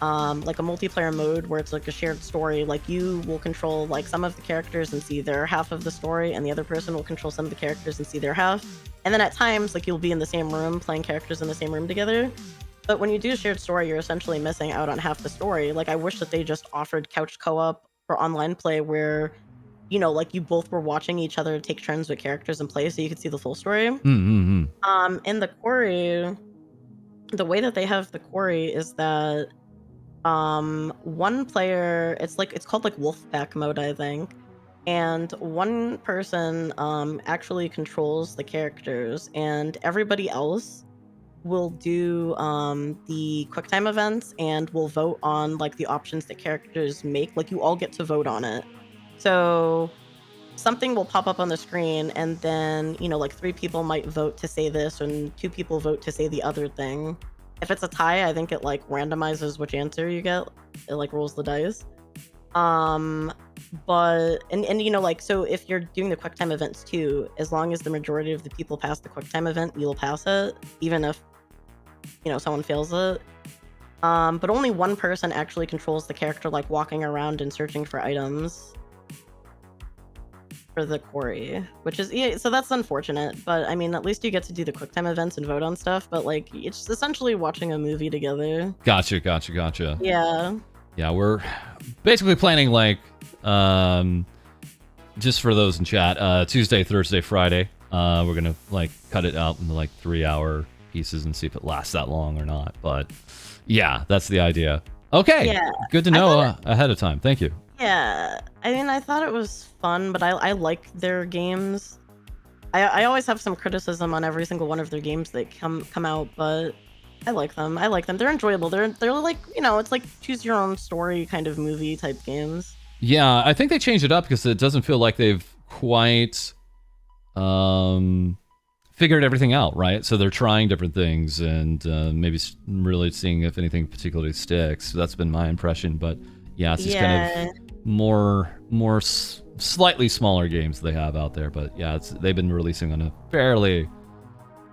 like a multiplayer mode where it's like a shared story. Like you will control like some of the characters and see their half of the story, and the other person will control some of the characters and see their half. And then at times, like you'll be in the same room playing characters in the same room together. But when you do a shared story, you're essentially missing out on half the story. Like I wish that they just offered couch co-op for online play where, you know, like you both were watching each other take turns with characters and play so you could see the full story. Mm-hmm. In the Quarry, the way that they have the Quarry is that one player, it's called like Wolfpack mode, I think. And one person actually controls the characters, and everybody else will do the QuickTime events and will vote on like the options that characters make. Like you all get to vote on it. So something will pop up on the screen, and then, you know, like 3 people might vote to say this and 2 people vote to say the other thing. If it's a tie, I think it like randomizes which answer you get. It like rolls the dice. But you know, like, so if you're doing the QuickTime events too, as long as the majority of the people pass the QuickTime event, you'll pass it, even if, you know, someone fails it. But only one person actually controls the character, like walking around and searching for items for the Quarry, which is, yeah, so that's unfortunate. But I mean, at least you get to do the QuickTime events and vote on stuff. But like, it's essentially watching a movie together. Gotcha. Yeah, we're basically planning like, just for those in chat, Tuesday, Thursday, Friday. We're gonna like cut it out into like 3-hour pieces and see if it lasts that long or not. But yeah, that's the idea. Okay, yeah. Good to know ahead of time. Thank you. Yeah, I mean, I thought it was fun, but I like their games. I always have some criticism on every single one of their games that come out, but I like them. They're enjoyable. They're like, you know, it's like choose your own story kind of movie type games. Yeah, I think they changed it up because it doesn't feel like they've quite figured everything out, right? So they're trying different things and maybe really seeing if anything particularly sticks. That's been my impression, but yeah, it's just kind of more slightly smaller games they have out there. But yeah, they've been releasing on a fairly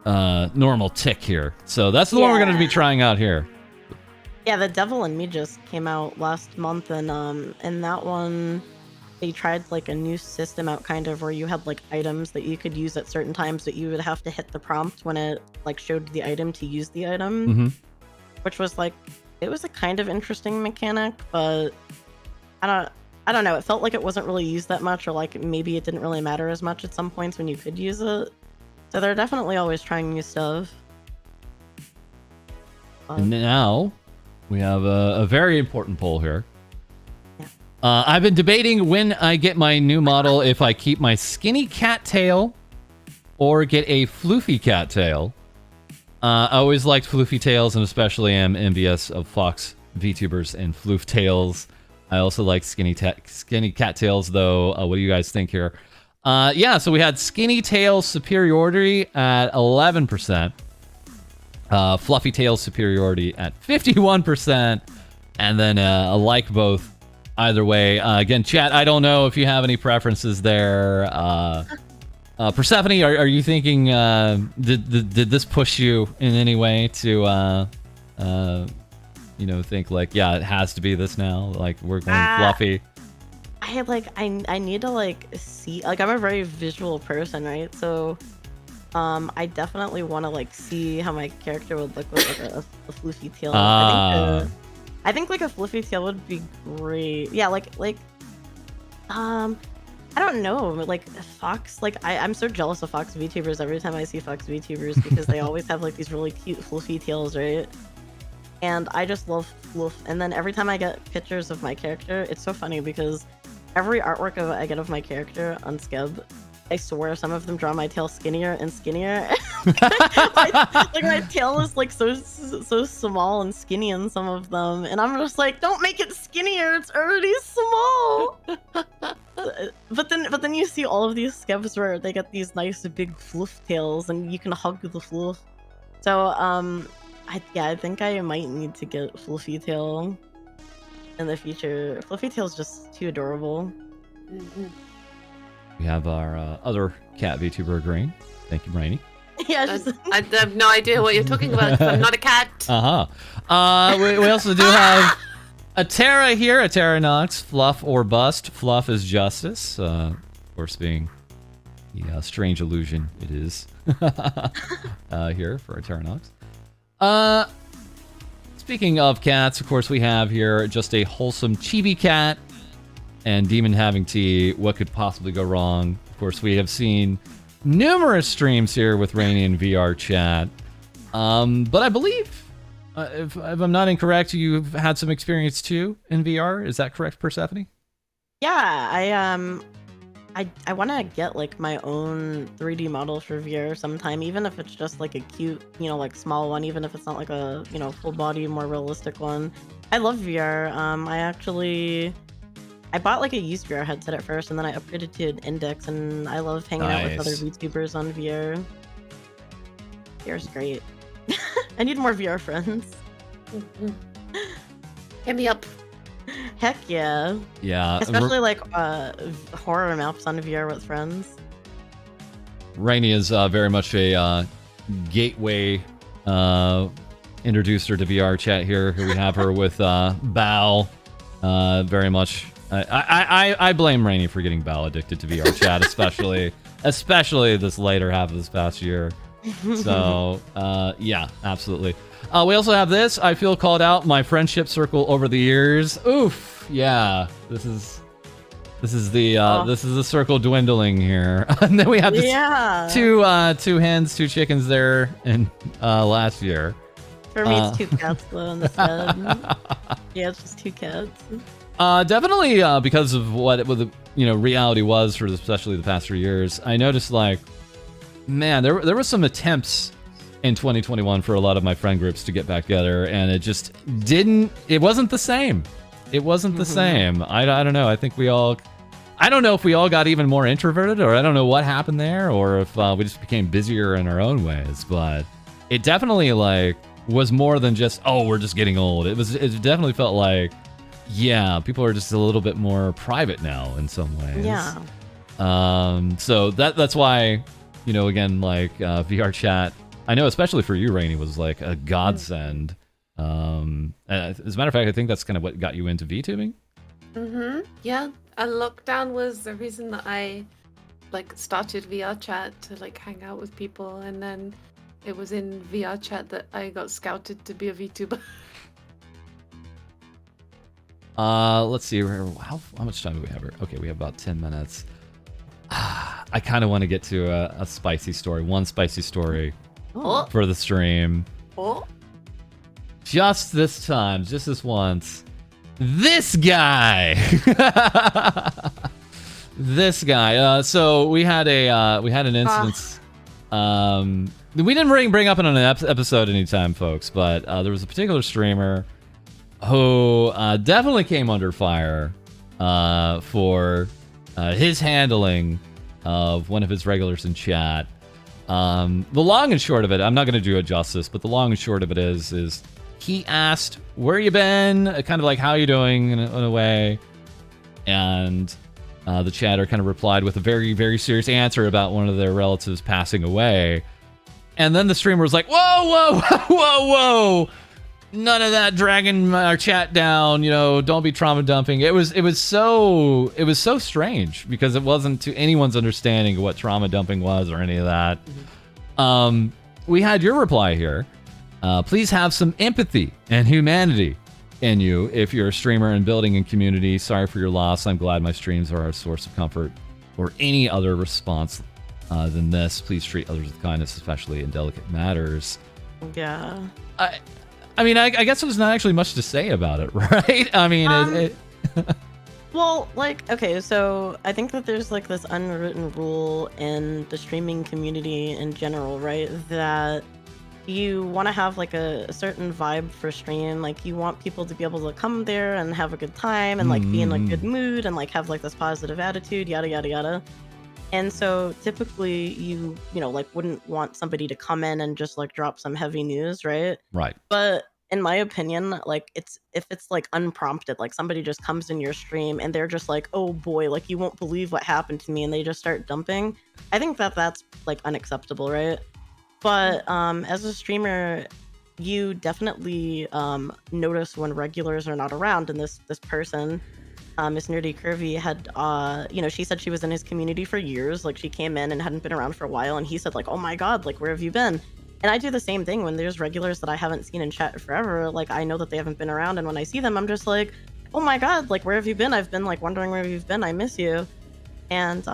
normal tick here. So that's the one we're going to be trying out here. Yeah, The Devil in Me just came out last month, and that one, they tried like a new system out kind of where you had like items that you could use at certain times, but you would have to hit the prompt when it like showed the item to use the item, which was like, it was a kind of interesting mechanic, but I don't know. It felt like it wasn't really used that much, or like maybe it didn't really matter as much at some points when you could use it. So they're definitely always trying new stuff. And now we have a very important poll here. I've been debating when I get my new model if I keep my skinny cat tail or get a floofy cat tail. I always liked floofy tails, and especially am envious of Fox VTubers and floof tails. I also like skinny cat tails, though. What do you guys think here? Yeah, so we had skinny tail superiority at 11%. Fluffy tail superiority at 51%. And then like both either way. Again, chat, I don't know if you have any preferences there. Persephone, are you thinking, did this push you in any way to, you know, think like, yeah, it has to be this now? Like, we're going fluffy. I need to like see, like, I'm a very visual person, right? So I definitely want to like see how my character would look with like a floofy tail. I think like a floofy tail would be great. Yeah, like I don't know, like Fox, like I'm so jealous of Fox VTubers every time I see Fox VTubers because they always have like these really cute floofy tails, right? And I just love floof. And then every time I get pictures of my character, it's so funny because every artwork I get of my character on Skeb, I swear some of them draw my tail skinnier and skinnier. like my tail is like so small and skinny in some of them, and I'm just like, don't make it skinnier, it's already small. but then you see all of these skevs where they get these nice big fluff tails, and you can hug the fluff. So I think I might need to get Fluffy Tail in the future. Fluffy Tail's just too adorable. We have our other cat VTuber agreeing. Thank you, Brainy. Yeah, I have no idea what you're talking about. 'Cause I'm not a cat. We also do have a Terra here, a Terra Nox, Fluff or Bust. Fluff is justice, of course, being the strange illusion it is here for a Terra Nox. Speaking of cats, of course, we have here just a wholesome chibi cat and Demon having tea. What could possibly go wrong? Of course, we have seen numerous streams here with Rainy in VR chat. But I believe, if I'm not incorrect, you've had some experience too in VR. Is that correct, Persephone? Yeah, I want to get like my own 3D model for VR sometime, even if it's just like a cute, like small one, even if it's not like a, full body, more realistic one. I love VR. I bought like a used VR headset at first, and then I upgraded to an Index, and I love hanging out with other VTubers on VR. VR's great. I need more VR friends. Hit me up. Heck yeah. Yeah. Especially like horror maps on VR with friends. Rainy is very much a gateway introducer to VR chat here. Here we have her with Bao. Very much. I blame Rainy for getting Bao addicted to VR chat, especially this later half of this past year. So yeah, absolutely. We also have this. I feel called out. My friendship circle over the years. Oof. Yeah. This is the circle dwindling here. And then we have this two hens, two chickens there, and last year. For me, it's 2 cats though instead. Yeah, it's just 2 cats. Definitely because of what reality was for especially the past 3 years. I noticed like, man, there were some attempts in 2021 for a lot of my friend groups to get back together, and it just it wasn't the same. It wasn't the same. I don't know. I think I don't know if we all got even more introverted, or I don't know what happened there, or if we just became busier in our own ways, but it definitely like was more than just, oh, we're just getting old. It definitely felt like, yeah, people are just a little bit more private now in some ways. Yeah. So that's why, again, like VR chat, I know especially for you, Rainy, was like a godsend. As a matter of fact, I think that's kind of what got you into VTubing. Yeah. A lockdown was the reason that I started VR chat to hang out with people, and then it was in VR chat that I got scouted to be a VTuber. Let's see. How much time do we have here? Okay, we have about 10 minutes. I kind of want to get to a spicy story. One spicy story for the stream. Just this time. Just this once. This guy! This guy. So we had an instance. We didn't bring up in an episode anytime, folks, but there was a particular streamer who definitely came under fire for his handling of one of his regulars in chat. The long and short of it, I'm not going to do it justice, but the long and short of it is he asked, where you been? Kind of like, how you doing in a way. And the chatter kind of replied with a very, very serious answer about one of their relatives passing away. And then the streamer was like, whoa, whoa. None of that dragging our chat down, don't be trauma dumping. It was so strange because it wasn't to anyone's understanding of what trauma dumping was or any of that. We had your reply here. Please have some empathy and humanity in you if you're a streamer and building in community. Sorry for your loss. I'm glad my streams are a source of comfort. Or any other response than this. Please treat others with kindness, especially in delicate matters. Yeah. I mean, I guess there's not actually much to say about it, right? I mean, well, okay, so I think that there's this unwritten rule in the streaming community in general, right? That you want to have like a certain vibe for stream. Like you want people to be able to come there and have a good time and like be in a good mood and like have like this positive attitude, yada yada yada. And so typically you know, like wouldn't want somebody to come in and just like drop some heavy news, right? Right. But in my opinion, like if it's like unprompted, like somebody just comes in your stream and they're just like, oh boy, like you won't believe what happened to me, and they just start dumping, I think that that's like unacceptable, right? But as a streamer, you definitely notice when regulars are not around, and this person, Miss Nerdy Curvy, had you know, she said she was in his community for years. Like she came in and hadn't been around for a while, and he said like, oh my god, like where have you been? And I do the same thing when there's regulars that I haven't seen in chat forever. Like I know that they haven't been around, and when I see them, I'm just like, oh my god, like where have you been? I've been like wondering where you've been. I miss you. And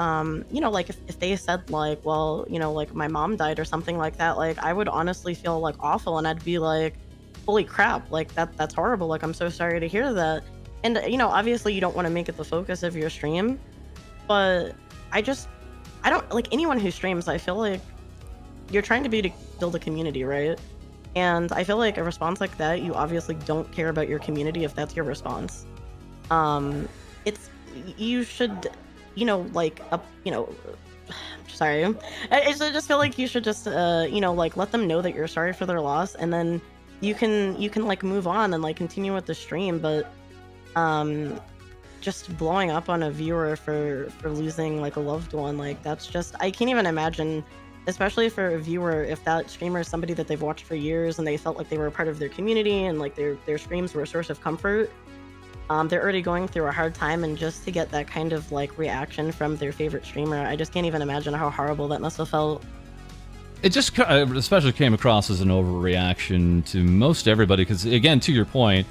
you know, like if they said like, well, you know, like my mom died or something like that, like I would honestly feel like awful, and I'd be like, holy crap, like that's horrible. Like I'm so sorry to hear that. And you know, obviously you don't want to make it the focus of your stream, but I don't like anyone who streams. I feel like you're trying to build a community, right? And I feel like a response like that, you obviously don't care about your community if that's your response. You should, you know, like you know, sorry, I just feel like you should just you know, like let them know that you're sorry for their loss, and then you can like move on and like continue with the stream. But just blowing up on a viewer for losing like a loved one, like that's just, I can't even imagine, especially for a viewer, if that streamer is somebody that they've watched for years and they felt like they were a part of their community and like their streams were a source of comfort. They're already going through a hard time, and just to get that kind of like reaction from their favorite streamer, I just can't even imagine how horrible that must have felt. It just especially came across as an overreaction to most everybody, because again, to your point,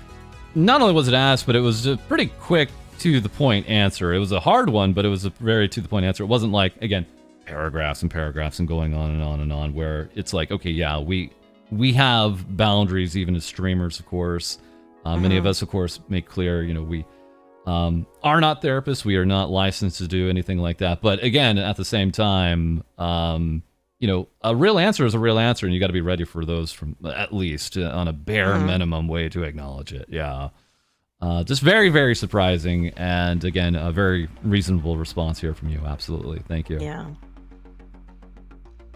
not only was it asked, but it was a pretty quick to the point answer. It was a hard one, but it was a very to the point answer. It wasn't like, again, paragraphs and paragraphs and going on and on and on, where it's like, okay, yeah, we have boundaries even as streamers, of course. Many of us, of course, make clear, you know, we are not therapists. We are not licensed to do anything like that. But again, at the same time, you know, a real answer is a real answer, and you got to be ready for those from at least on a bare minimum way to acknowledge it. Yeah. Just very, very surprising. And again, a very reasonable response here from you. Absolutely. Thank you. Yeah.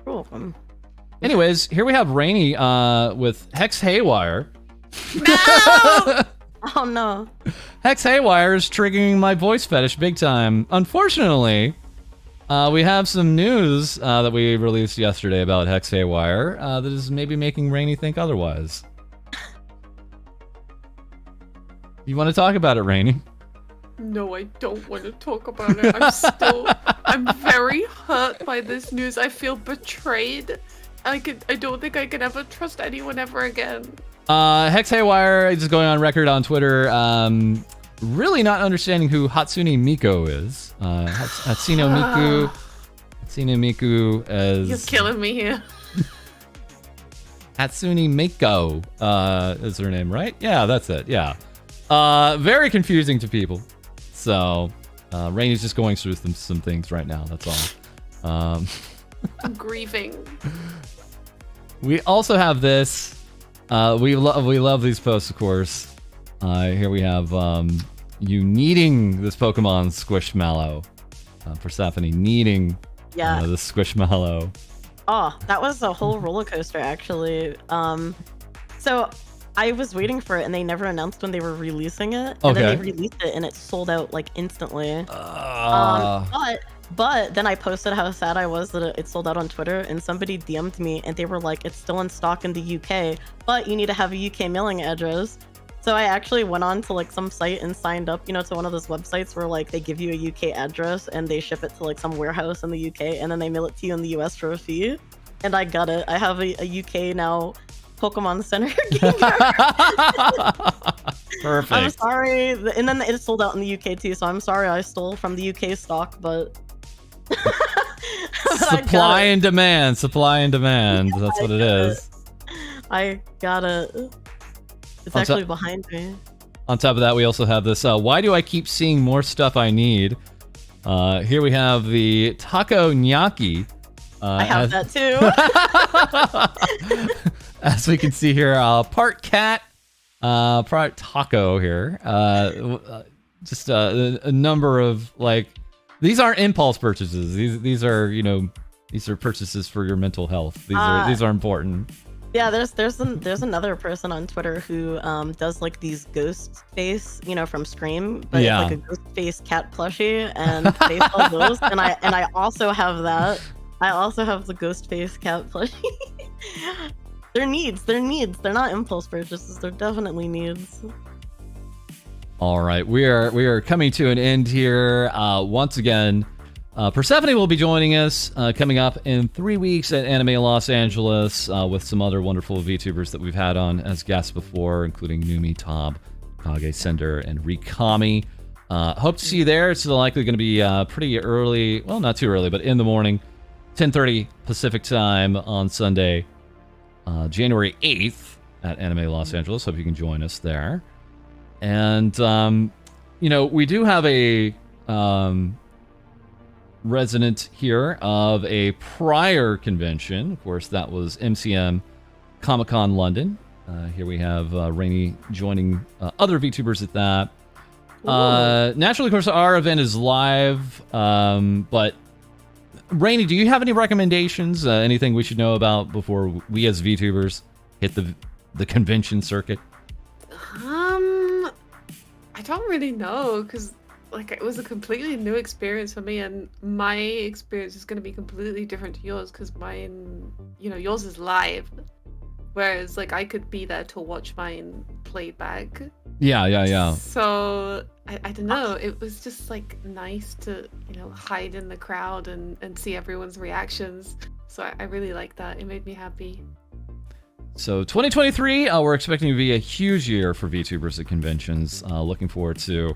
You're welcome. Anyways, here we have Rainy with Hex Haywire. No! Oh no. Hex Haywire is triggering my voice fetish big time. Unfortunately, we have some news that we released yesterday about Hex Haywire that is maybe making Rainy think otherwise. You want to talk about it, Rainy? No, I don't want to talk about it. I'm very hurt by this news. I feel betrayed. I don't think I can ever trust anyone ever again. Hex Haywire is going on record on Twitter, really not understanding who Hatsune Miku is. Hatsune Miku as... You're killing me here. Hatsune Miku is her name, right? Yeah, that's it, yeah. Very confusing to people. So, Rainy's just going through some things right now, that's all. I'm grieving. We also have this. We love these posts, of course. Here we have you needing this Pokemon Squishmallow. Persephone needing the Squishmallow. Oh, that was a whole roller coaster, actually. So I was waiting for it, and they never announced when they were releasing it. And then they released it, and it sold out like instantly. But then I posted how sad I was that it sold out on Twitter, and somebody DM'd me, and they were like, it's still in stock in the UK, but you need to have a UK mailing address. So I actually went on to like some site and signed up, you know, to one of those websites where like they give you a UK address and they ship it to like some warehouse in the UK, and then they mail it to you in the US for a fee. And I got it. I have a UK now Pokemon Center game card. Perfect. I'm sorry. And then it sold out in the UK too, so I'm sorry I stole from the UK stock, but... Supply and demand. Yeah, that's what it is. I got it. It's actually behind me. On top of that, we also have this. Why do I keep seeing more stuff I need? Here we have the Taco Gnocchi. I have that too. as we can see here, part cat, part taco here. Just a number of like, these aren't impulse purchases. These are, you know, these are purchases for your mental health. These are important. Yeah, there's another person on Twitter who does like these ghost face, you know, from Scream, but it's like a ghost face cat plushie, and they sell those. And I also have that. I also have the ghost face cat plushie. They're needs. They're not impulse purchases. They're definitely needs. All right, we are coming to an end here. Once again, Persephone will be joining us coming up in 3 weeks at Anime Los Angeles with some other wonderful VTubers that we've had on as guests before, including Numi, Tob, Kage, Sender, and Rikami. Hope to see you there. It's likely going to be pretty early, well, not too early, but in the morning, 10:30 Pacific time on Sunday, January 8th at Anime Los Angeles. Hope you can join us there. And, you know, we do have a resident here of a prior convention. Of course, that was MCM Comic-Con London. Here we have Rainy joining other VTubers at that. Naturally, of course, our event is live, but Rainy, do you have any recommendations? Anything we should know about before we as VTubers hit the convention circuit? I don't really know, because like it was a completely new experience for me, and my experience is going to be completely different to yours, because mine, you know, yours is live, whereas like I could be there to watch mine played back. Yeah. So I don't know, it was just like nice to, you know, hide in the crowd and see everyone's reactions. So I really like that. It made me happy. So 2023, we're expecting to be a huge year for VTubers at conventions. Looking forward to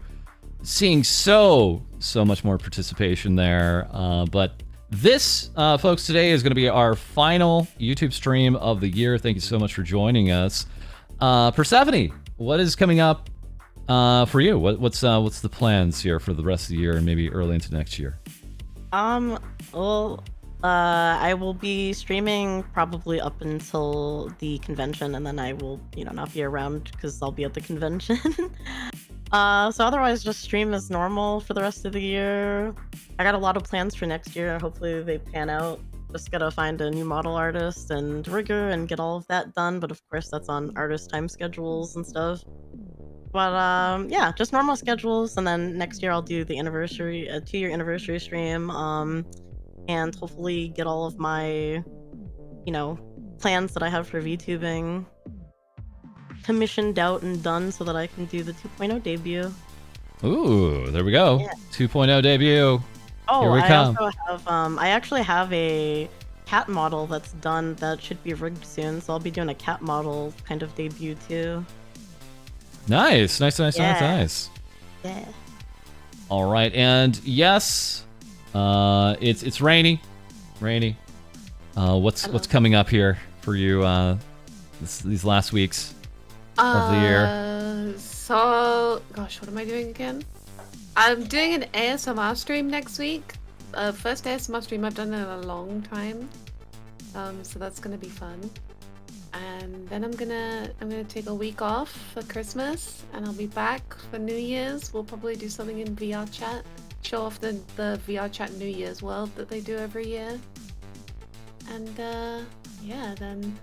seeing so much more participation there. But this, folks, today is going to be our final YouTube stream of the year. Thank you so much for joining us. Persephone, what is coming up for you? What's the plans here for the rest of the year and maybe early into next year? Well, I will be streaming probably up until the convention, and then I will, you know, not be around because I'll be at the convention. So otherwise, just stream as normal for the rest of the year. I got a lot of plans for next year. Hopefully they pan out. Just gotta find a new model artist and rigger and get all of that done. But of course, that's on artist time schedules and stuff. But yeah, just normal schedules. And then next year I'll do the anniversary, a 2-year anniversary stream. And hopefully get all of my, you know, plans that I have for VTubing commissioned out and done so that I can do the 2.0 debut. Ooh, there we go. Yeah. 2.0 debut. Oh, Here we come. also have, I actually have a cat model that's done that should be rigged soon, so I'll be doing a cat model kind of debut too. Nice. Yeah. All right, and yes, it's rainy. What's coming up here for you these last weeks of the year? So, gosh, what am I doing again? I'm doing an ASMR stream next week. First ASMR stream I've done in a long time. So that's gonna be fun. And then I'm gonna take a week off for Christmas, and I'll be back for New Year's. We'll probably do something in VR chat. Show off the VR chat New Year's world that they do every year. And yeah, then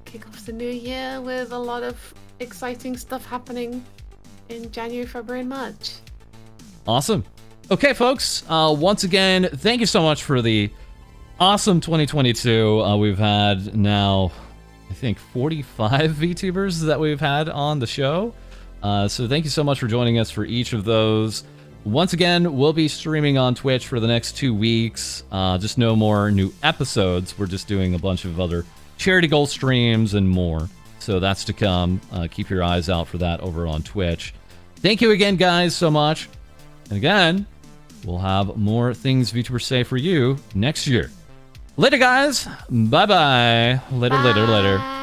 kick off the new year with a lot of exciting stuff happening in January, February, and March. Awesome. Okay, folks, once again, thank you so much for the awesome 2022. We've had now, I think, 45 VTubers that we've had on the show. So thank you so much for joining us for each of those. Once again, we'll be streaming on Twitch for the next 2 weeks. Just no more new episodes. We're just doing a bunch of other charity goal streams and more. So that's to come. Keep your eyes out for that over on Twitch. Thank you again, guys, so much. And again, we'll have more things VTubers say for you next year. Later, guys. Bye-bye. Later.